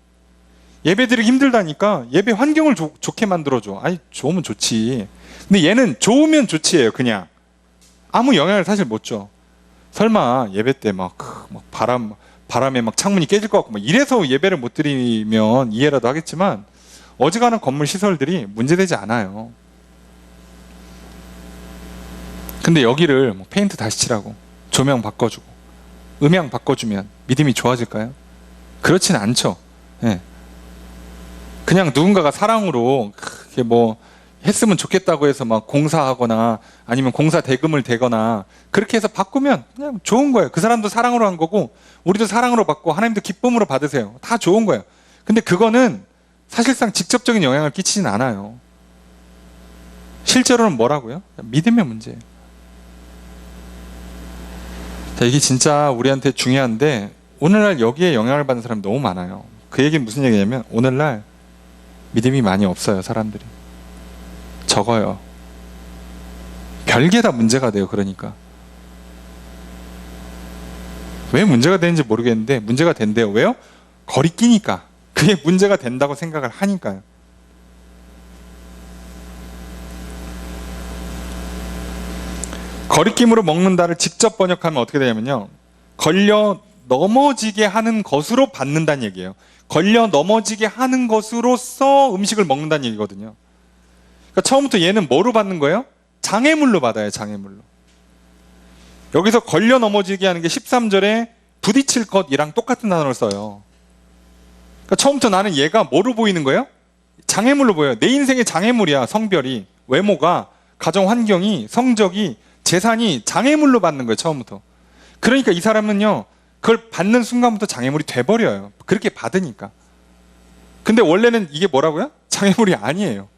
예배 드리기 힘들다니까 예배 환경을 좋게 만들어줘. 아니 좋으면 좋지. 근데 얘는 좋으면 좋지예요. 그냥 아무 영향을 사실 못 줘. 설마 예배 때 막 바람에 막 창문이 깨질 것 같고 막 이래서 예배를 못 드리면 이해라도 하겠지만 어지간한 건물 시설들이 문제되지 않아요. 근데 여기를 뭐 페인트 다시 칠하고 조명 바꿔주고 음향 바꿔주면 믿음이 좋아질까요? 그렇진 않죠. 예. 그냥 누군가가 사랑으로 이렇게 뭐 했으면 좋겠다고 해서 막 공사하거나 아니면 공사 대금을 대거나 그렇게 해서 바꾸면 그냥 좋은 거예요. 그 사람도 사랑으로 한 거고 우리도 사랑으로 받고 하나님도 기쁨으로 받으세요. 다 좋은 거예요. 근데 그거는 사실상 직접적인 영향을 끼치진 않아요. 실제로는 뭐라고요? 믿음의 문제예요. 자, 이게 진짜 우리한테 중요한데 오늘날 여기에 영향을 받는 사람이 너무 많아요. 그 얘기는 무슨 얘기냐면 오늘날 믿음이 많이 없어요. 사람들이 적어요. 별게 다 문제가 돼요. 그러니까 왜 문제가 되는지 모르겠는데 문제가 된대요. 왜요? 거리끼니까. 그게 문제가 된다고 생각을 하니까요. 거리낌으로 먹는다를 직접 번역하면 어떻게 되냐면요, 걸려 넘어지게 하는 것으로 받는다는 얘기예요. 걸려 넘어지게 하는 것으로서 음식을 먹는다는 얘기거든요. 그러니까 처음부터 얘는 뭐로 받는 거예요? 장애물로 받아요. 장애물로. 여기서 걸려 넘어지게 하는 게 13절에 부딪힐 것이랑 똑같은 단어를 써요. 그러니까 처음부터 나는 얘가 뭐로 보이는 거예요? 장애물로 보여요. 내 인생의 장애물이야. 성별이, 외모가, 가정 환경이, 성적이, 재산이 장애물로 받는 거예요. 처음부터. 그러니까 이 사람은요, 그걸 받는 순간부터 장애물이 돼버려요. 그렇게 받으니까. 근데 원래는 이게 뭐라고요? 장애물이 아니에요.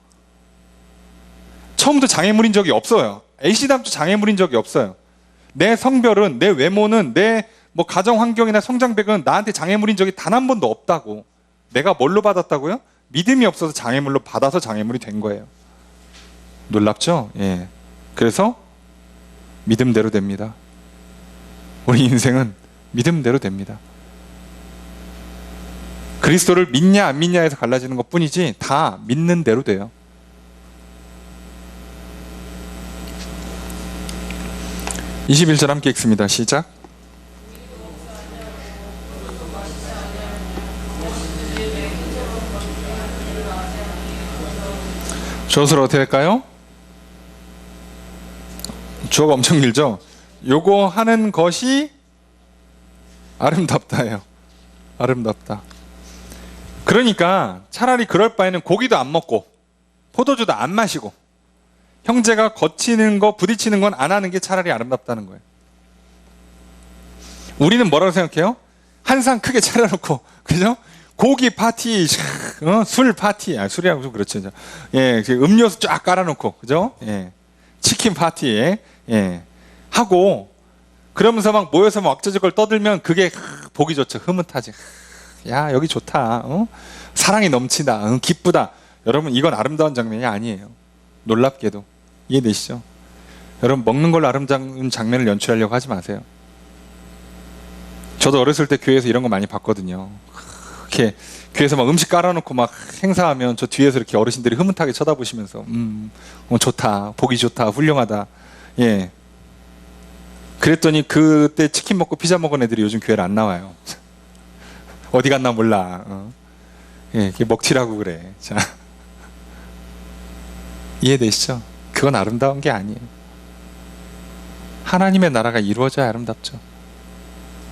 처음부터 장애물인 적이 없어요. A씨답도 장애물인 적이 없어요. 내 성별은, 내 외모는, 내 뭐 가정 환경이나 성장 배경은 나한테 장애물인 적이 단 한 번도 없다고. 내가 뭘로 받았다고요? 믿음이 없어서 장애물로 받아서 장애물이 된 거예요. 놀랍죠? 예. 그래서 믿음대로 됩니다. 우리 인생은 믿음대로 됩니다. 그리스도를 믿냐 안 믿냐에서 갈라지는 것 뿐이지 다 믿는 대로 돼요. (21절) 함께 읽습니다. 시작. 주어를 어떻게 할까요? 주어가 엄청 길죠? 요거 하는 것이 아름답다예요. 아름답다. 그러니까 차라리 그럴 바에는 고기도 안 먹고 포도주도 안 마시고 형제가 거치는 거, 부딪히는 건 안 하는 게 차라리 아름답다는 거예요. 우리는 뭐라고 생각해요? 한 상 크게 차려놓고, 그죠? 고기 파티, 술 파티, 술이라고 좀 그렇죠. 예, 음료수 쫙 깔아놓고, 그죠? 예, 치킨 파티에, 예, 하고, 그러면서 막 모여서 막 왁자지껄 떠들면 그게 보기 좋죠. 흐뭇하지. 야, 여기 좋다. 사랑이 넘치다. 기쁘다. 여러분, 이건 아름다운 장면이 아니에요. 놀랍게도. 이해되시죠? 여러분, 먹는 걸로 아름다운 장면을 연출하려고 하지 마세요. 저도 어렸을 때 교회에서 이런 거 많이 봤거든요. 이렇게 교회에서 막 음식 깔아놓고 막 행사하면 저 뒤에서 이렇게 어르신들이 흐뭇하게 쳐다보시면서 좋다, 보기 좋다, 훌륭하다. 예. 그랬더니 그때 치킨 먹고 피자 먹은 애들이 요즘 교회를 안 나와요. 어디 갔나 몰라. 예, 이렇게 먹튀라고 그래. 자, 이해되시죠? 그건 아름다운 게 아니에요. 하나님의 나라가 이루어져야 아름답죠.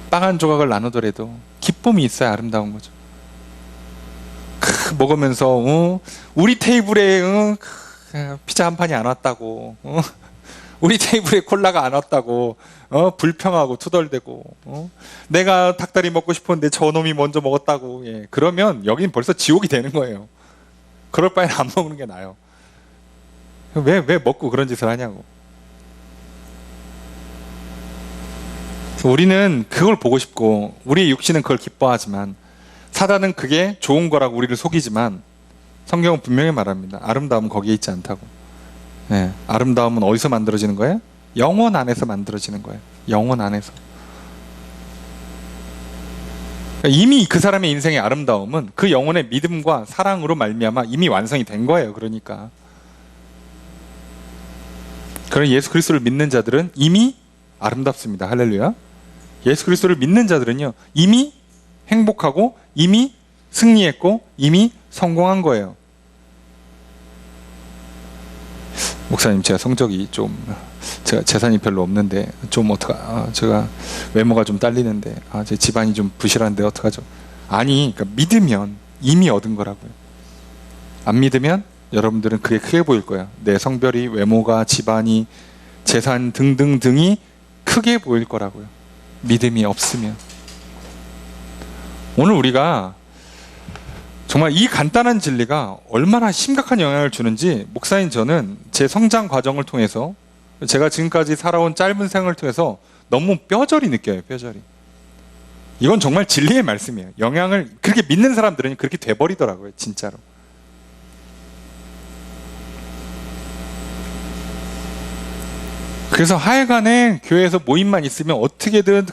빵 한 조각을 나누더라도 기쁨이 있어야 아름다운 거죠. 먹으면서 우리 테이블에 피자 한 판이 안 왔다고, 우리 테이블에 콜라가 안 왔다고 불평하고 투덜대고, 내가 닭다리 먹고 싶었는데 저놈이 먼저 먹었다고. 예, 그러면 여긴 벌써 지옥이 되는 거예요. 그럴 바에는 안 먹는 게 나아요. 왜 먹고 그런 짓을 하냐고. 우리는 그걸 보고 싶고 우리의 육신은 그걸 기뻐하지만 사단은 그게 좋은 거라고 우리를 속이지만 성경은 분명히 말합니다. 아름다움은 거기에 있지 않다고. 네, 아름다움은 어디서 만들어지는 거예요? 영혼 안에서 만들어지는 거예요. 영혼 안에서. 이미 그 사람의 인생의 아름다움은 그 영혼의 믿음과 사랑으로 말미암아 이미 완성이 된 거예요. 그러니까 그런 예수 그리스도를 믿는 자들은 이미 아름답습니다. 할렐루야. 예수 그리스도를 믿는 자들은요, 이미 행복하고 이미 승리했고 이미 성공한 거예요. 목사님, 제가 성적이 좀, 제가 재산이 별로 없는데 좀 제가 외모가 좀 딸리는데 제 집안이 좀 부실한데 어떡하죠? 아니, 그러니까 믿으면 이미 얻은 거라고요. 안 믿으면 여러분들은 그게 크게 보일 거예요. 내 성별이, 외모가, 집안이, 재산 등등등이 크게 보일 거라고요. 믿음이 없으면. 오늘 우리가 정말 이 간단한 진리가 얼마나 심각한 영향을 주는지 목사인 저는 제 성장 과정을 통해서, 제가 지금까지 살아온 짧은 생을 통해서 너무 뼈저리 느껴요. 뼈저리. 이건 정말 진리의 말씀이에요. 영향을 그렇게 믿는 사람들은 그렇게 돼버리더라고요. 진짜로. 그래서 하여간에 교회에서 모임만 있으면 어떻게든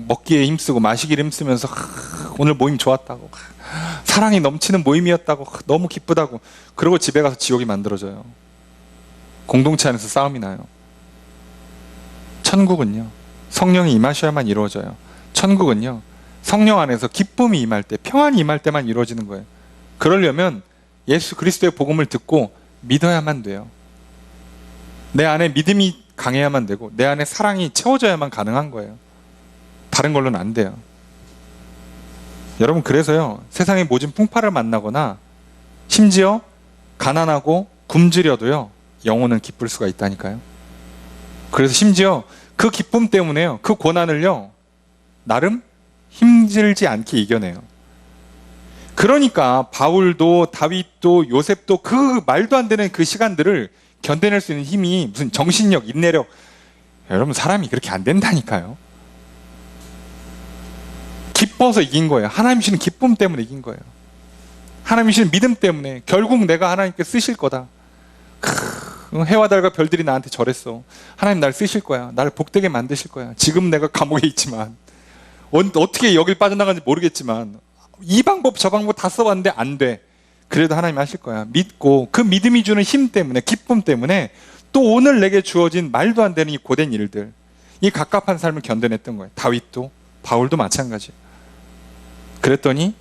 먹기에 힘쓰고 마시기에 힘쓰면서 오늘 모임 좋았다고, 사랑이 넘치는 모임이었다고, 너무 기쁘다고, 그러고 집에 가서 지옥이 만들어져요. 공동체 안에서 싸움이 나요. 천국은요, 성령이 임하셔야만 이루어져요. 천국은요, 성령 안에서 기쁨이 임할 때, 평안이 임할 때만 이루어지는 거예요. 그러려면 예수 그리스도의 복음을 듣고 믿어야만 돼요. 내 안에 믿음이 강해야만 되고 내 안에 사랑이 채워져야만 가능한 거예요. 다른 걸로는 안 돼요. 여러분, 그래서요, 세상의 모진 풍파를 만나거나 심지어 가난하고 굶주려도요, 영혼은 기쁠 수가 있다니까요. 그래서 심지어 그 기쁨 때문에요, 그 고난을요, 나름 힘들지 않게 이겨내요. 그러니까 바울도 다윗도 요셉도 그 말도 안 되는 그 시간들을 견뎌낼 수 있는 힘이, 무슨 정신력, 인내력, 여러분 사람이 그렇게 안 된다니까요. 기뻐서 이긴 거예요. 하나님 주시는 기쁨 때문에 이긴 거예요. 하나님 주시는 믿음 때문에 결국 내가 하나님께 쓰실 거다. 해와 달과 별들이 나한테 절했어. 하나님 날 쓰실 거야. 나를 복되게 만드실 거야. 지금 내가 감옥에 있지만, 어떻게 여길 빠져나가는지 모르겠지만, 이 방법 저 방법 다 써봤는데 안 돼. 그래도 하나님 하실 거야. 믿고 그 믿음이 주는 힘 때문에, 기쁨 때문에 또 오늘 내게 주어진 말도 안 되는 이 고된 일들, 이 갑갑한 삶을 견뎌냈던 거예요. 다윗도 바울도 마찬가지예요. 그랬더니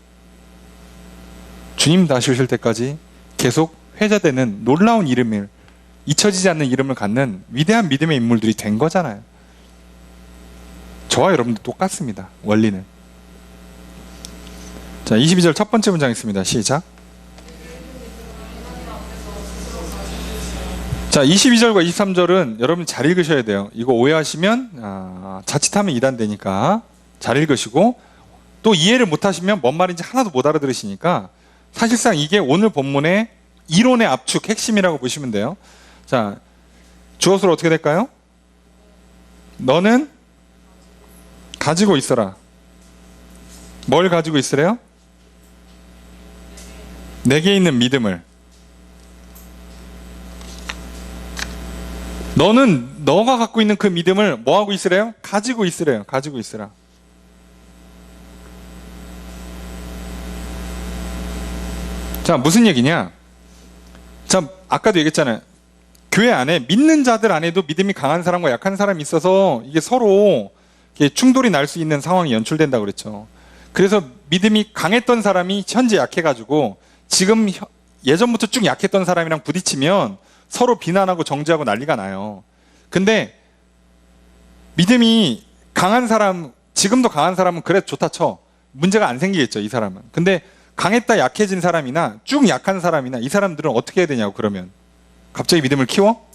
주님 다시 오실 때까지 계속 회자되는 놀라운 이름을, 잊혀지지 않는 이름을 갖는 위대한 믿음의 인물들이 된 거잖아요. 저와 여러분도 똑같습니다. 원리는. 자, 22절 첫 번째 문장 있습니다. 시작. 자, 22절과 23절은 여러분 잘 읽으셔야 돼요. 이거 오해하시면 자칫하면 이단되니까 잘 읽으시고, 또 이해를 못하시면 뭔 말인지 하나도 못 알아들으시니까 사실상 이게 오늘 본문의 이론의 압축, 핵심이라고 보시면 돼요. 자, 주어수로 어떻게 될까요? 너는 가지고 있어라. 뭘 가지고 있으래요? 내게 있는 믿음을. 너는 너가 갖고 있는 그 믿음을 뭐 하고 있으래요? 가지고 있으래요. 가지고 있으라. 자, 무슨 얘기냐? 자, 아까도 얘기했잖아요. 교회 안에 믿는 자들 안에도 믿음이 강한 사람과 약한 사람이 있어서 이게 서로 충돌이 날 수 있는 상황이 연출된다고 그랬죠. 그래서 믿음이 강했던 사람이 현재 약해가지고 지금 예전부터 쭉 약했던 사람이랑 부딪히면 서로 비난하고 정죄하고 난리가 나요. 근데 믿음이 강한 사람, 지금도 강한 사람은 그래 좋다 쳐. 문제가 안 생기겠죠, 이 사람은. 근데 강했다 약해진 사람이나 쭉 약한 사람이나 이 사람들은 어떻게 해야 되냐고. 그러면 갑자기 믿음을 키워?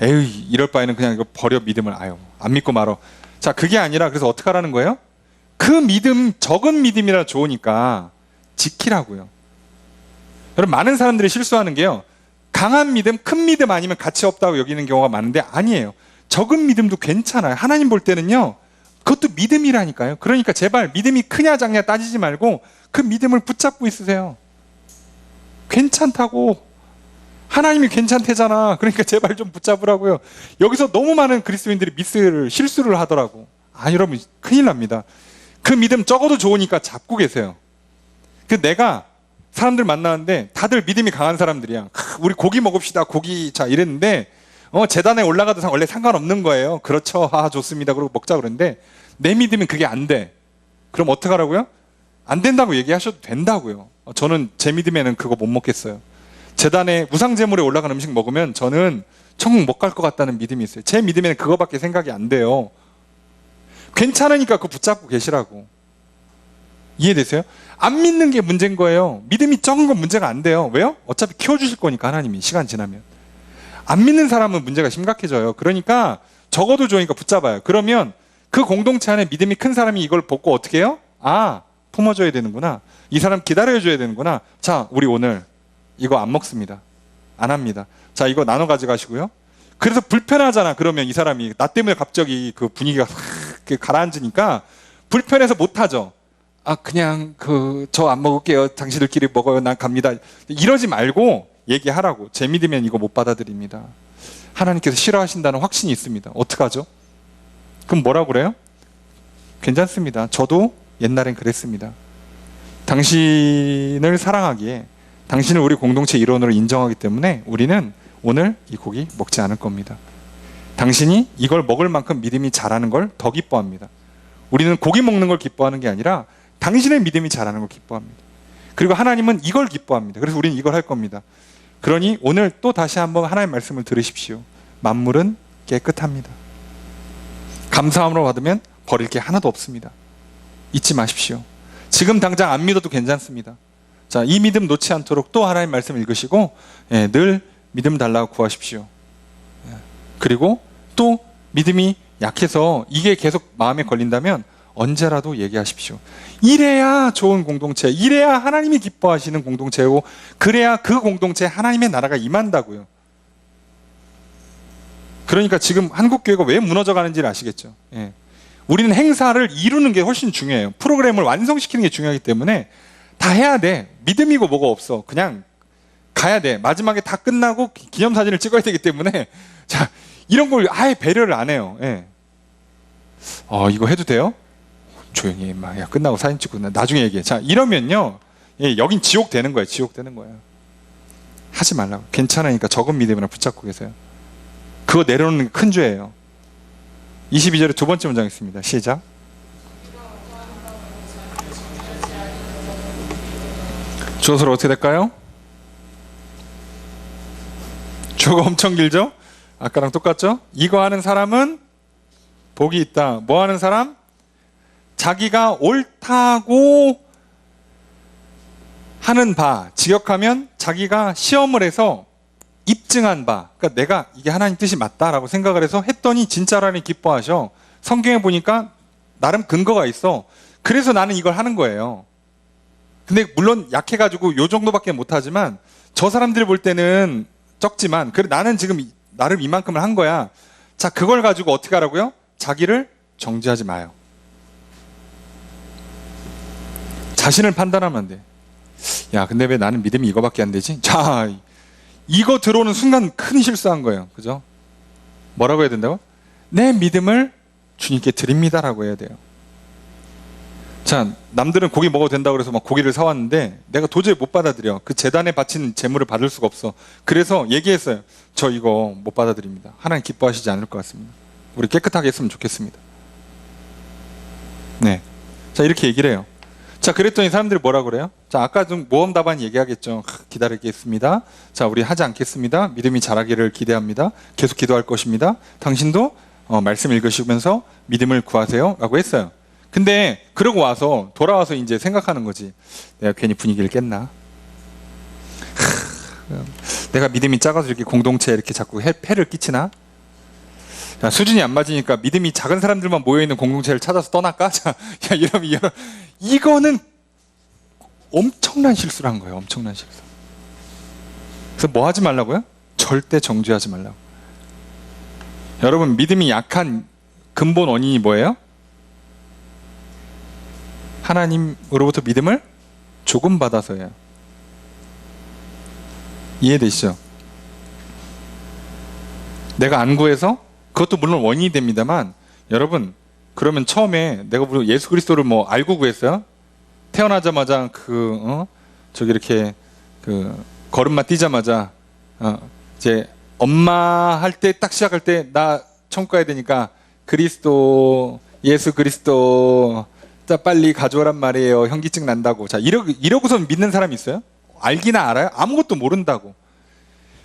에이, 이럴 바에는 그냥 이거 버려, 믿음을. 아유, 안 믿고 말어. 자, 그게 아니라 그래서 어떻게 하라는 거예요? 그 믿음, 적은 믿음이라 좋으니까 지키라고요. 여러분, 많은 사람들이 실수하는 게요, 강한 믿음, 큰 믿음 아니면 가치 없다고 여기는 경우가 많은데 아니에요. 적은 믿음도 괜찮아요. 하나님 볼 때는요, 그것도 믿음이라니까요. 그러니까 제발 믿음이 크냐 작냐 따지지 말고 그 믿음을 붙잡고 있으세요. 괜찮다고. 하나님이 괜찮대잖아. 그러니까 제발 좀 붙잡으라고요. 여기서 너무 많은 그리스도인들이 실수를 하더라고. 여러분, 큰일 납니다. 그 믿음 적어도 좋으니까 잡고 계세요. 내가 사람들 만나는데 다들 믿음이 강한 사람들이야. 우리 고기 먹읍시다. 고기. 자, 이랬는데 재단에 올라가도 원래 상관없는 거예요. 그렇죠. 좋습니다. 그러고 먹자 그랬는데 내 믿음은 그게 안 돼. 그럼 어떡하라고요? 안 된다고 얘기하셔도 된다고요. 저는 제 믿음에는 그거 못 먹겠어요. 재단에 무상제물에 올라간 음식 먹으면 저는 천국 못 갈 것 같다는 믿음이 있어요. 제 믿음에는 그거밖에 생각이 안 돼요. 괜찮으니까 그거 붙잡고 계시라고. 이해되세요? 안 믿는 게 문제인 거예요. 믿음이 적은 건 문제가 안 돼요. 왜요? 어차피 키워주실 거니까 하나님이 시간 지나면. 안 믿는 사람은 문제가 심각해져요. 그러니까 적어도 좋으니까 붙잡아요. 그러면 그 공동체 안에 믿음이 큰 사람이 이걸 보고 어떻게 해요? 아, 품어줘야 되는구나. 이 사람 기다려줘야 되는구나. 자, 우리 오늘 이거 안 먹습니다. 안 합니다. 자, 이거 나눠 가져가시고요. 그래서 불편하잖아. 그러면 이 사람이 나 때문에 갑자기 그 분위기가 확 가라앉으니까 불편해서 못하죠. 아, 그냥 저 안 먹을게요. 당신들끼리 먹어요. 난 갑니다. 이러지 말고 얘기하라고. 제 믿으면 이거 못 받아들입니다. 하나님께서 싫어하신다는 확신이 있습니다. 어떡하죠? 그럼 뭐라고 그래요? 괜찮습니다. 저도 옛날엔 그랬습니다. 당신을 사랑하기에 당신을 우리 공동체 일원으로 인정하기 때문에 우리는 오늘 이 고기 먹지 않을 겁니다. 당신이 이걸 먹을 만큼 믿음이 자라는 걸 더 기뻐합니다. 우리는 고기 먹는 걸 기뻐하는 게 아니라 당신의 믿음이 자라는 걸 기뻐합니다. 그리고 하나님은 이걸 기뻐합니다. 그래서 우리는 이걸 할 겁니다. 그러니 오늘 또 다시 한번 하나님의 말씀을 들으십시오. 만물은 깨끗합니다. 감사함으로 받으면 버릴 게 하나도 없습니다. 잊지 마십시오. 지금 당장 안 믿어도 괜찮습니다. 자, 이 믿음 놓지 않도록 또 하나님의 말씀을 읽으시고 늘 믿음 달라고 구하십시오. 그리고 또 믿음이 약해서 이게 계속 마음에 걸린다면 언제라도 얘기하십시오. 이래야 좋은 공동체, 이래야 하나님이 기뻐하시는 공동체고 그래야 그 공동체에 하나님의 나라가 임한다고요. 그러니까 지금 한국교회가 왜 무너져가는지를 아시겠죠. 예. 우리는 행사를 이루는 게 훨씬 중요해요. 프로그램을 완성시키는 게 중요하기 때문에 다 해야 돼. 믿음이고 뭐가 없어. 그냥 가야 돼. 마지막에 다 끝나고 기념사진을 찍어야 되기 때문에 자, 이런 걸 아예 배려를 안 해요. 예. 이거 해도 돼요? 조용히 막, 야, 끝나고 사진 찍고 나중에 얘기해. 자, 이러면요, 예, 여긴 지옥 되는 거예요. 지옥 되는 거예요. 하지 말라고. 괜찮으니까 적은 믿음이나 붙잡고 계세요. 그거 내려놓는 게 큰 죄예요. 22절에 두 번째 문장 있습니다. 시작. 주어서로 어떻게 될까요? 주어가 엄청 길죠? 아까랑 똑같죠? 이거 하는 사람은 복이 있다. 뭐 하는 사람? 자기가 옳다고 하는 바, 직역하면 자기가 시험을 해서 입증한 바, 그러니까 내가 이게 하나님 뜻이 맞다라고 생각을 해서 했더니 진짜로 하나님 기뻐하셔. 성경에 보니까 나름 근거가 있어. 그래서 나는 이걸 하는 거예요. 근데 물론 약해가지고 요 정도밖에 못하지만 저 사람들이 볼 때는 적지만 그래 나는 지금 나름 이만큼을 한 거야. 자, 그걸 가지고 어떻게 하라고요? 자기를 정죄하지 마요. 자신을 판단하면 안 돼. 야, 근데 왜 나는 믿음이 이거밖에 안 되지? 자, 이거 들어오는 순간 큰 실수한 거예요. 그죠? 뭐라고 해야 된다고? 내 믿음을 주님께 드립니다라고 해야 돼요. 자, 남들은 고기 먹어도 된다고 그래서 막 고기를 사왔는데 내가 도저히 못 받아들여. 그 제단에 바친 재물을 받을 수가 없어. 그래서 얘기했어요. 저 이거 못 받아들입니다. 하나님 기뻐하시지 않을 것 같습니다. 우리 깨끗하게 했으면 좋겠습니다. 네. 자, 이렇게 얘기를 해요. 자, 그랬더니 사람들이 뭐라 그래요? 자, 아까 좀 모험 답안 얘기하겠죠. 기다리겠습니다. 자, 우리 하지 않겠습니다. 믿음이 자라기를 기대합니다. 계속 기도할 것입니다. 당신도 말씀 읽으시면서 믿음을 구하세요. 라고 했어요. 근데 그러고 와서 돌아와서 이제 생각하는 거지. 내가 괜히 분위기를 깼나? 내가 믿음이 작아서 이렇게 공동체에 이렇게 자꾸 폐를 끼치나? 자, 수준이 안 맞으니까 믿음이 작은 사람들만 모여있는 공동체를 찾아서 떠날까? 자, 야, 이러면 이거는 엄청난 실수를 한 거예요. 엄청난 실수. 그래서 뭐 하지 말라고요? 절대 정죄하지 말라고. 여러분, 믿음이 약한 근본 원인이 뭐예요? 하나님으로부터 믿음을 조금 받아서예요. 이해되시죠? 내가 안 구해서 그것도 물론 원인이 됩니다만 여러분, 그러면 처음에 내가 예수 그리스도를 뭐 알고 구했어요? 태어나자마자 저기 이렇게 걸음마 뛰자마자 이제 엄마 할 때 딱 시작할 때 나 천국 가야 되니까 그리스도 예수 그리스도 자 빨리 가져오란 말이에요. 현기증 난다고. 자, 이러고선 믿는 사람이 있어요? 알기나 알아요? 아무것도 모른다고.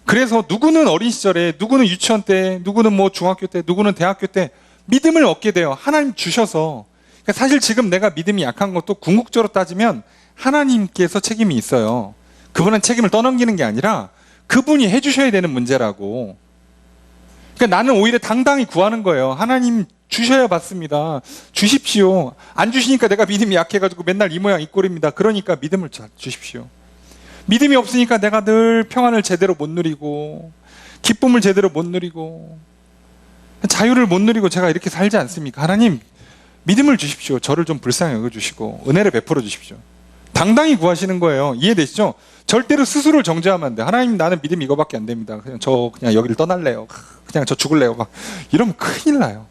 그래서 누구는 어린 시절에, 누구는 유치원 때, 누구는 뭐 중학교 때, 누구는 대학교 때 믿음을 얻게 돼요. 하나님 주셔서. 그러니까 사실 지금 내가 믿음이 약한 것도 궁극적으로 따지면 하나님께서 책임이 있어요. 그분은 책임을 떠넘기는 게 아니라 그분이 해주셔야 되는 문제라고. 그러니까 나는 오히려 당당히 구하는 거예요. 하나님 주셔야 받습니다. 주십시오. 안 주시니까 내가 믿음이 약해가지고 맨날 이 모양 이 꼴입니다. 그러니까 믿음을 주십시오. 믿음이 없으니까 내가 늘 평안을 제대로 못 누리고 기쁨을 제대로 못 누리고 자유를 못 누리고 제가 이렇게 살지 않습니까? 하나님 믿음을 주십시오. 저를 좀 불쌍히 여겨주시고 은혜를 베풀어 주십시오. 당당히 구하시는 거예요. 이해되시죠? 절대로 스스로를 정죄하면 안 돼. 하나님 나는 믿음 이거밖에 안 됩니다. 그냥 여기를 떠날래요. 그냥 저 죽을래요. 막 이러면 큰일 나요.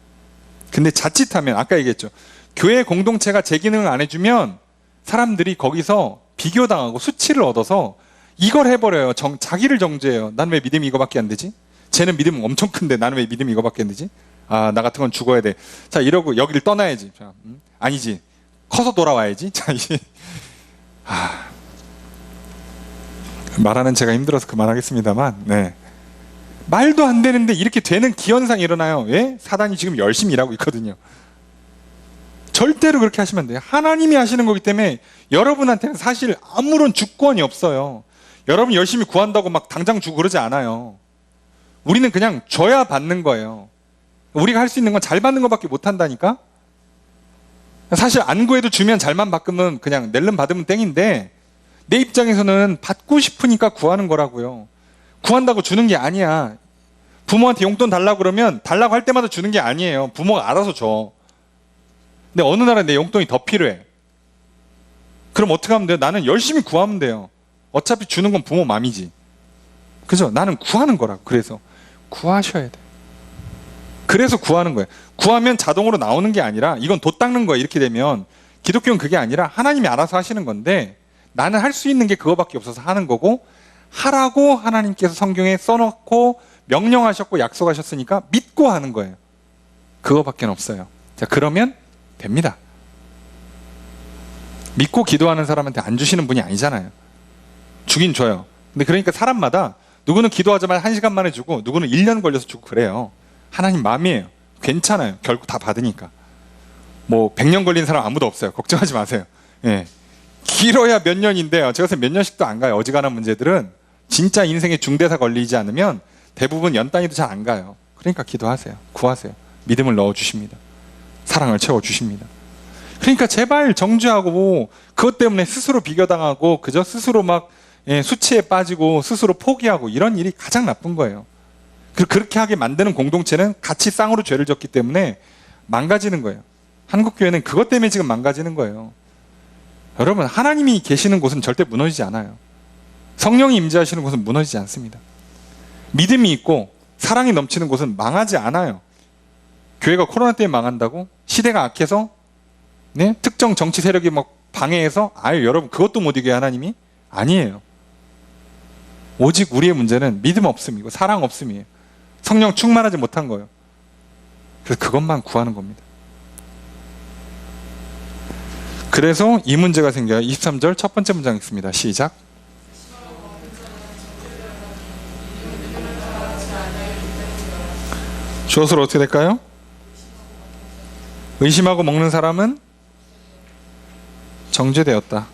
근데 자칫하면 아까 얘기했죠. 교회 공동체가 제 기능을 안 해주면 사람들이 거기서 비교당하고 수치를 얻어서 이걸 해버려요. 자기를 정죄해요. 난 왜 믿음이 이거밖에 안 되지? 쟤는 믿음 엄청 큰데 나는 왜 믿음이 이거밖에 안 되지? 아, 나 같은 건 죽어야 돼. 자, 이러고 여기를 떠나야지. 자, 아니지. 커서 돌아와야지. 자, 이제 말하는 제가 힘들어서 그만하겠습니다만, 네. 말도 안 되는데 이렇게 되는 기현상이 일어나요. 왜? 사단이 지금 열심히 일하고 있거든요. 절대로 그렇게 하시면 안 돼요. 하나님이 하시는 거기 때문에 여러분한테는 사실 아무런 주권이 없어요. 여러분 열심히 구한다고 막 당장 주고 그러지 않아요. 우리는 그냥 줘야 받는 거예요. 우리가 할 수 있는 건 잘 받는 것밖에 못 한다니까? 사실 안 구해도 주면 잘만 받으면 그냥 낼름 받으면 땡인데 내 입장에서는 받고 싶으니까 구하는 거라고요. 구한다고 주는 게 아니야. 부모한테 용돈 달라고 그러면 달라고 할 때마다 주는 게 아니에요. 부모가 알아서 줘. 근데 어느 날은 내 용돈이 더 필요해. 그럼 어떻게 하면 돼요? 나는 열심히 구하면 돼요. 어차피 주는 건 부모 맘이지. 그죠? 나는 구하는 거라고. 그래서 구하셔야 돼. 그래서 구하는 거예요. 구하면 자동으로 나오는 게 아니라 이건 돛 닦는 거예요. 이렇게 되면 기독교는 그게 아니라 하나님이 알아서 하시는 건데 나는 할 수 있는 게 그거밖에 없어서 하는 거고 하라고 하나님께서 성경에 써놓고 명령하셨고 약속하셨으니까 믿고 하는 거예요. 그거밖에 없어요. 자, 그러면 됩니다. 믿고 기도하는 사람한테 안 주시는 분이 아니잖아요. 주긴 줘요. 근데 그러니까 사람마다 누구는 기도하자마자 1시간 만에 주고 누구는 1년 걸려서 주고 그래요. 하나님 마음이에요. 괜찮아요. 결국 다 받으니까. 뭐 100년 걸린 사람 아무도 없어요. 걱정하지 마세요. 예. 길어야 몇 년인데요. 제가 봤을 때 몇 년씩도 안 가요. 어지간한 문제들은 진짜 인생에 중대사 걸리지 않으면 대부분 연 단위도 잘 안 가요. 그러니까 기도하세요. 구하세요. 믿음을 넣어주십니다. 사랑을 채워주십니다. 그러니까 제발 정죄하고 그것 때문에 스스로 비교당하고 그저 스스로 막 수치에 빠지고 스스로 포기하고 이런 일이 가장 나쁜 거예요. 그렇게 하게 만드는 공동체는 같이 쌍으로 죄를 졌기 때문에 망가지는 거예요. 한국교회는 그것 때문에 지금 망가지는 거예요. 여러분, 하나님이 계시는 곳은 절대 무너지지 않아요. 성령이 임재하시는 곳은 무너지지 않습니다. 믿음이 있고 사랑이 넘치는 곳은 망하지 않아요. 교회가 코로나 때문에 망한다고? 시대가 악해서? 네? 특정 정치 세력이 막 방해해서? 아유, 여러분, 그것도 못 이겨요, 하나님이? 아니에요. 오직 우리의 문제는 믿음 없음이고 사랑 없음이에요. 성령 충만하지 못한 거예요. 그래서 그것만 구하는 겁니다. 그래서 이 문제가 생겨요. 23절 첫 번째 문장 읽습니다. 시작. 주어서로 어떻게 될까요? 의심하고 먹는 사람은 정죄되었다.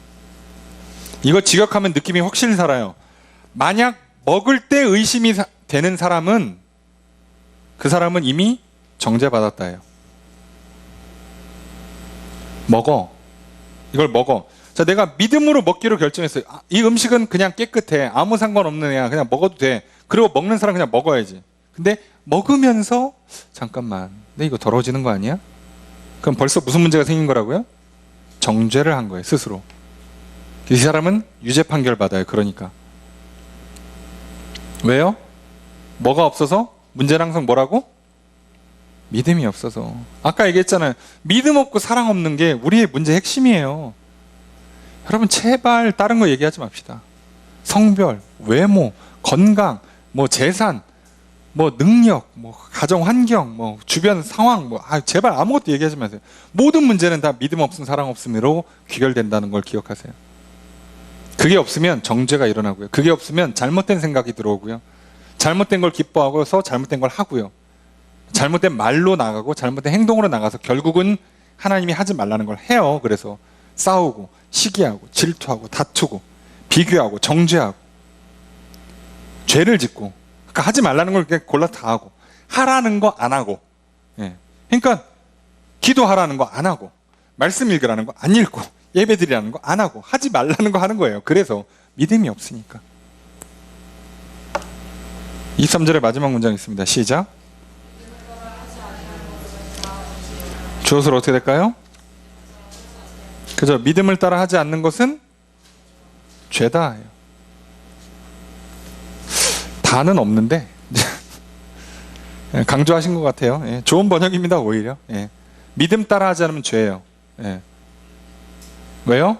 이거 직역하면 느낌이 확실히 살아요. 만약 먹을 때 의심이 되는 사람은 그 사람은 이미 정죄받았다예요. 먹어. 이걸 먹어. 자, 내가 믿음으로 먹기로 결정했어요. 이 음식은 그냥 깨끗해. 아무 상관없는 애야. 그냥 먹어도 돼. 그리고 먹는 사람 그냥 먹어야지. 근데 먹으면서 잠깐만, 근데 이거 더러워지는 거 아니야? 그럼 벌써 무슨 문제가 생긴 거라고요? 정죄를 한 거예요, 스스로. 이 사람은 유죄 판결 받아요. 그러니까. 왜요? 뭐가 없어서? 문제는 항상 뭐라고? 믿음이 없어서. 아까 얘기했잖아요. 믿음 없고 사랑 없는 게 우리의 문제의 핵심이에요. 여러분, 제발 다른 거 얘기하지 맙시다. 성별, 외모, 건강, 뭐 재산, 뭐 능력, 뭐 가정 환경, 뭐 주변 상황, 제발 아무것도 얘기하지 마세요. 모든 문제는 다 믿음 없음, 사랑 없음으로 귀결된다는 걸 기억하세요. 그게 없으면 정죄가 일어나고요. 그게 없으면 잘못된 생각이 들어오고요. 잘못된 걸 기뻐하고서 잘못된 걸 하고요. 잘못된 말로 나가고 잘못된 행동으로 나가서 결국은 하나님이 하지 말라는 걸 해요. 그래서 싸우고 시기하고 질투하고 다투고 비교하고 정죄하고 죄를 짓고, 그러니까 하지 말라는 걸 그냥 골라 다 하고, 하라는 거 안 하고, 예. 그러니까 기도하라는 거 안 하고, 말씀 읽으라는 거 안 읽고, 예배 드리라는 거 안 하고, 하지 말라는 거 하는 거예요. 그래서 믿음이 없으니까. 23절의 마지막 문장 있습니다. 시작. 주어서 어떻게 될까요? 그죠? 믿음을 따라 하지 않는 것은 죄다. 다는 없는데 강조하신 것 같아요. 예, 좋은 번역입니다. 오히려. 예. 믿음 따라 하지 않으면 죄예요. 예. 왜요?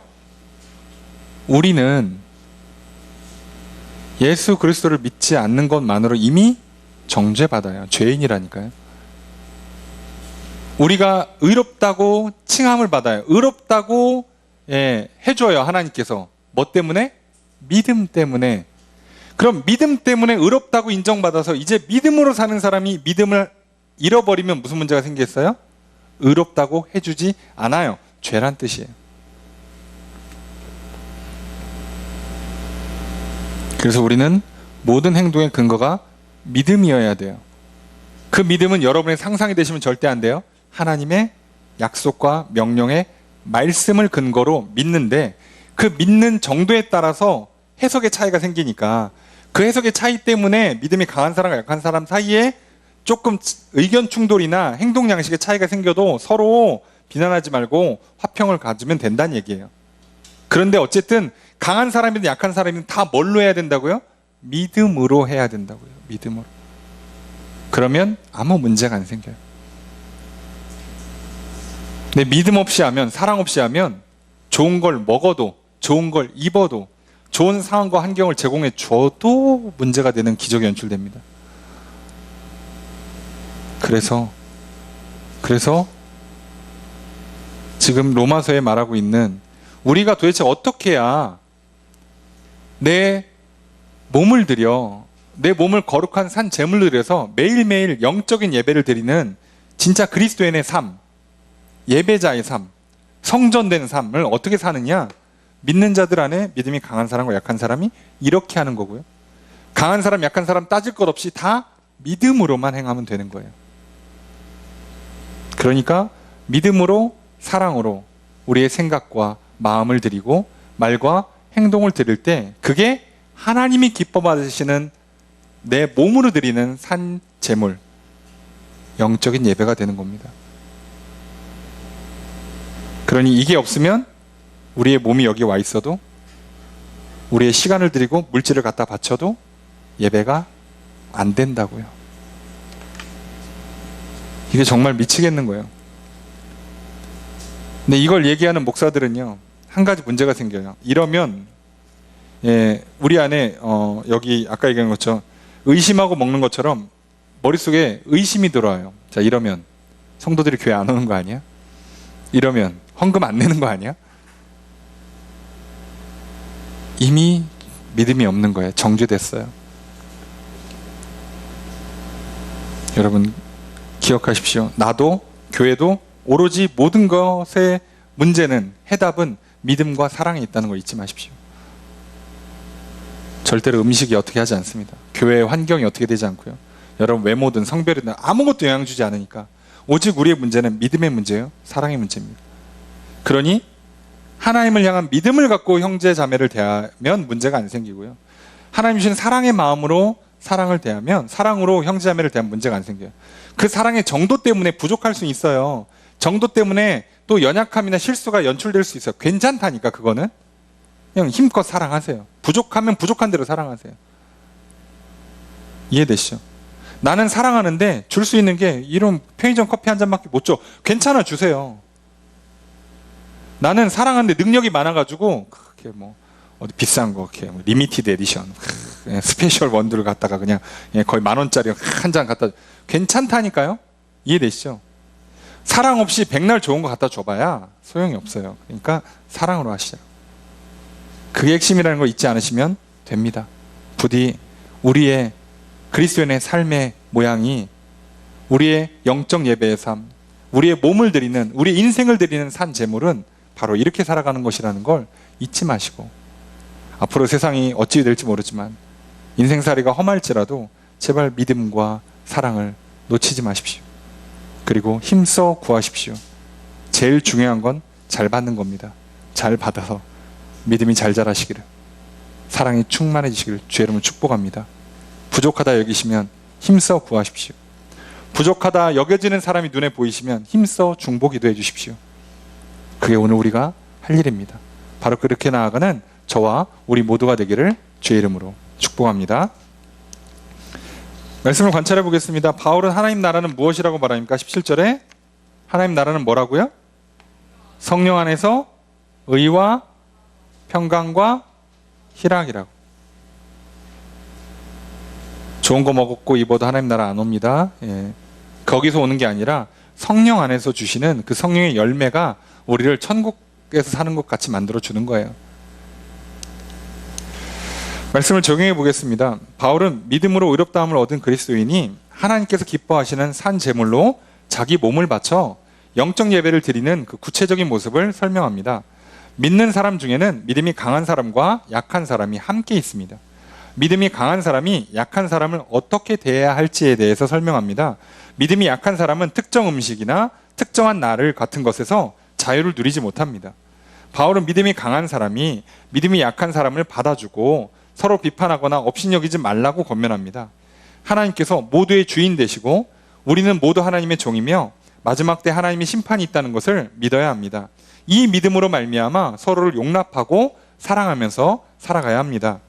우리는 예수 그리스도를 믿지 않는 것만으로 이미 정죄받아요. 죄인이라니까요. 우리가 의롭다고 칭함을 받아요. 의롭다고 해줘요. 하나님께서. 뭐 때문에? 믿음 때문에. 그럼 믿음 때문에 의롭다고 인정받아서 이제 믿음으로 사는 사람이 믿음을 잃어버리면 무슨 문제가 생겼어요? 의롭다고 해주지 않아요. 죄란 뜻이에요. 그래서 우리는 모든 행동의 근거가 믿음이어야 돼요. 그 믿음은 여러분의 상상이 되시면 절대 안 돼요. 하나님의 약속과 명령의 말씀을 근거로 믿는데, 그 믿는 정도에 따라서 해석의 차이가 생기니까, 그 해석의 차이 때문에 믿음이 강한 사람과 약한 사람 사이에 조금 의견 충돌이나 행동 양식의 차이가 생겨도 서로 비난하지 말고 화평을 가지면 된다는 얘기예요. 그런데 어쨌든 강한 사람이든 약한 사람이든 다 뭘로 해야 된다고요? 믿음으로 해야 된다고요. 믿음으로. 그러면 아무 문제가 안 생겨요. 근데 믿음 없이 하면, 사랑 없이 하면 좋은 걸 먹어도, 좋은 걸 입어도, 좋은 상황과 환경을 제공해 줘도 문제가 되는 기적이 연출됩니다. 그래서 지금 로마서에 말하고 있는, 우리가 도대체 어떻게 해야 내 몸을 들여, 내 몸을 거룩한 산 제물로 드려서 매일매일 영적인 예배를 드리는 진짜 그리스도인의 삶, 예배자의 삶, 성전된 삶을 어떻게 사느냐? 믿는 자들 안에 믿음이 강한 사람과 약한 사람이 이렇게 하는 거고요. 강한 사람, 약한 사람 따질 것 없이 다 믿음으로만 행하면 되는 거예요. 그러니까 믿음으로, 사랑으로 우리의 생각과 마음을 드리고 말과 행동을 드릴 때, 그게 하나님이 기뻐 받으시는 내 몸으로 드리는 산 제물, 영적인 예배가 되는 겁니다. 그러니 이게 없으면 우리의 몸이 여기 와 있어도, 우리의 시간을 드리고 물질을 갖다 바쳐도 예배가 안 된다고요. 이게 정말 미치겠는 거예요. 근데 이걸 얘기하는 목사들은요, 한 가지 문제가 생겨요. 이러면 우리 안에 여기 아까 얘기한 것처럼 의심하고 먹는 것처럼 머릿속에 의심이 들어와요. 자, 이러면 성도들이 교회 안 오는 거 아니야? 이러면 헌금 안 내는 거 아니야? 이미 믿음이 없는 거예요. 정죄됐어요. 여러분 기억하십시오. 나도 교회도 오로지 모든 것의 문제는, 해답은 믿음과 사랑에 있다는 걸 잊지 마십시오. 절대로 음식이 어떻게 하지 않습니다. 교회의 환경이 어떻게 되지 않고요. 여러분 외모든 성별이든 아무것도 영향 주지 않으니까. 오직 우리의 문제는 믿음의 문제예요. 사랑의 문제입니다. 그러니 하나님을 향한 믿음을 갖고 형제 자매를 대하면 문제가 안 생기고요. 하나님 주신 사랑의 마음으로 사랑을 대하면, 사랑으로 형제 자매를 대하면 문제가 안 생겨요. 그 사랑의 정도 때문에 부족할 수 있어요. 정도 때문에 또 연약함이나 실수가 연출될 수 있어요. 괜찮다니까. 그거는 그냥 힘껏 사랑하세요. 부족하면 부족한 대로 사랑하세요. 이해되시죠? 나는 사랑하는데 줄 수 있는 게 이런 편의점 커피 한 잔밖에 못 줘. 괜찮아, 주세요. 나는 사랑하는데 능력이 많아가지고 그렇게 뭐 어디 비싼 거, 이렇게 리미티드 에디션, 스페셜 원두를 갖다가 그냥 거의 10,000원짜리 한 잔 갖다, 괜찮다니까요. 이해되시죠? 사랑 없이 백날 좋은 거 갖다 줘봐야 소용이 없어요. 그러니까 사랑으로 하시죠. 그게 핵심이라는 걸 잊지 않으시면 됩니다. 부디 우리의 그리스도인의 삶의 모양이, 우리의 영적 예배의 삶, 우리의 몸을 드리는, 우리 인생을 드리는 산 제물은 바로 이렇게 살아가는 것이라는 걸 잊지 마시고, 앞으로 세상이 어찌 될지 모르지만 인생살이가 험할지라도 제발 믿음과 사랑을 놓치지 마십시오. 그리고 힘써 구하십시오. 제일 중요한 건 잘 받는 겁니다. 잘 받아서 믿음이 잘 자라시기를, 사랑이 충만해지시기를 주의 이름으로 축복합니다. 부족하다 여기시면 힘써 구하십시오. 부족하다 여겨지는 사람이 눈에 보이시면 힘써 중보 기도해 주십시오. 그게 오늘 우리가 할 일입니다. 바로 그렇게 나아가는 저와 우리 모두가 되기를 주의 이름으로 축복합니다. 말씀을 관찰해 보겠습니다. 바울은 하나님 나라는 무엇이라고 말합니까? 17절에 하나님 나라는 뭐라고요? 성령 안에서 의와 평강과 희락이라고. 좋은 거 먹고 입어도 하나님 나라 안 옵니다. 예. 거기서 오는 게 아니라 성령 안에서 주시는 그 성령의 열매가 우리를 천국에서 사는 것 같이 만들어 주는 거예요. 말씀을 적용해 보겠습니다. 바울은 믿음으로 의롭다함을 얻은 그리스도인이 하나님께서 기뻐하시는 산 제물로 자기 몸을 바쳐 영적 예배를 드리는 그 구체적인 모습을 설명합니다. 믿는 사람 중에는 믿음이 강한 사람과 약한 사람이 함께 있습니다. 믿음이 강한 사람이 약한 사람을 어떻게 대해야 할지에 대해서 설명합니다. 믿음이 약한 사람은 특정 음식이나 특정한 날을 같은 것에서 자유를 누리지 못합니다. 바울은 믿음이 강한 사람이 믿음이 약한 사람을 받아주고 서로 비판하거나 업신여기지 말라고 권면합니다. 하나님께서 모두의 주인 되시고 우리는 모두 하나님의 종이며 마지막 때 하나님의 심판이 있다는 것을 믿어야 합니다. 이 믿음으로 말미암아 서로를 용납하고 사랑하면서 살아가야 합니다.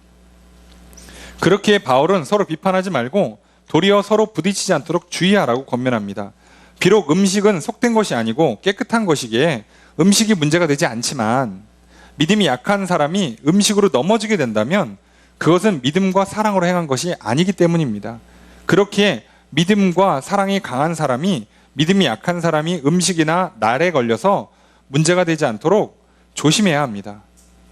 그렇기에 바울은 서로 비판하지 말고 도리어 서로 부딪히지 않도록 주의하라고 권면합니다. 비록 음식은 속된 것이 아니고 깨끗한 것이기에 음식이 문제가 되지 않지만 믿음이 약한 사람이 음식으로 넘어지게 된다면 그것은 믿음과 사랑으로 행한 것이 아니기 때문입니다. 그렇기에 믿음과 사랑이 강한 사람이 믿음이 약한 사람이 음식이나 날에 걸려서 문제가 되지 않도록 조심해야 합니다.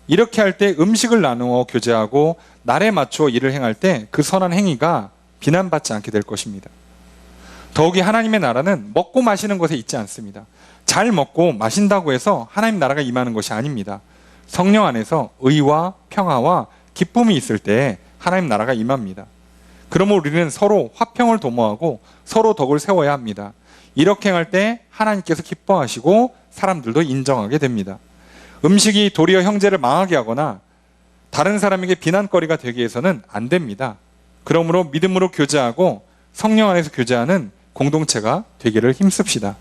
이렇게 할 때 음식을 나누어 교제하고 날에 맞추어 일을 행할 때 그 선한 행위가 비난받지 않게 될 것입니다. 더욱이 하나님의 나라는 먹고 마시는 것에 있지 않습니다. 잘 먹고 마신다고 해서 하나님 나라가 임하는 것이 아닙니다. 성령 안에서 의와 평화와 기쁨이 있을 때 하나님 나라가 임합니다. 그러므로 우리는 서로 화평을 도모하고 서로 덕을 세워야 합니다. 이렇게 행할 때 하나님께서 기뻐하시고 사람들도 인정하게 됩니다. 음식이 도리어 형제를 망하게 하거나 다른 사람에게 비난거리가 되기 위해서는 안 됩니다. 그러므로 믿음으로 교제하고 성령 안에서 교제하는 공동체가 되기를 힘씁시다.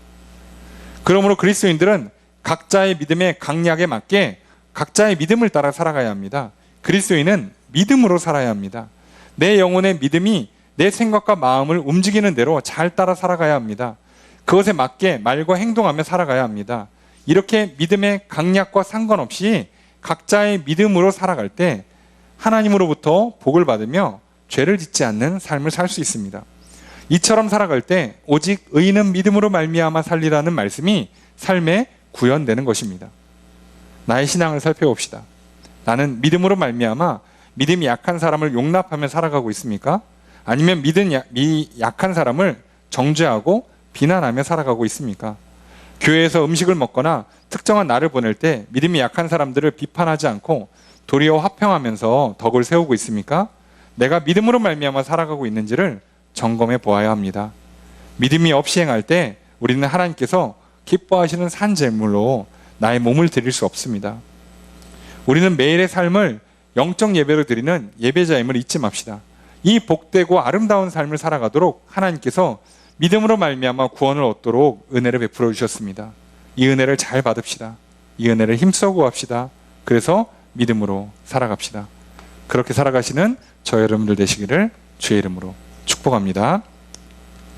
그러므로 그리스도인들은 각자의 믿음의 강약에 맞게 각자의 믿음을 따라 살아가야 합니다. 그리스도인은 믿음으로 살아야 합니다. 내 영혼의 믿음이 내 생각과 마음을 움직이는 대로 잘 따라 살아가야 합니다. 그것에 맞게 말과 행동하며 살아가야 합니다. 이렇게 믿음의 강약과 상관없이 각자의 믿음으로 살아갈 때 하나님으로부터 복을 받으며 죄를 짓지 않는 삶을 살 수 있습니다. 이처럼 살아갈 때 오직 의인은 믿음으로 말미암아 살리라는 말씀이 삶에 구현되는 것입니다. 나의 신앙을 살펴봅시다. 나는 믿음으로 말미암아 믿음이 약한 사람을 용납하며 살아가고 있습니까? 아니면 믿음이 약한 사람을 정죄하고 비난하며 살아가고 있습니까? 교회에서 음식을 먹거나 특정한 날을 보낼 때 믿음이 약한 사람들을 비판하지 않고 도리어 화평하면서 덕을 세우고 있습니까? 내가 믿음으로 말미암아 살아가고 있는지를 점검해 보아야 합니다. 믿음이 없이 행할 때 우리는 하나님께서 기뻐하시는 산 제물로 나의 몸을 드릴 수 없습니다. 우리는 매일의 삶을 영적 예배로 드리는 예배자임을 잊지 맙시다. 이 복되고 아름다운 삶을 살아가도록 하나님께서 믿음으로 말미암아 구원을 얻도록 은혜를 베풀어 주셨습니다. 이 은혜를 잘 받읍시다. 이 은혜를 힘써 구합시다. 그래서 믿음으로 살아갑시다. 그렇게 살아가시는 저 여러분들 되시기를 주의 이름으로 축복합니다.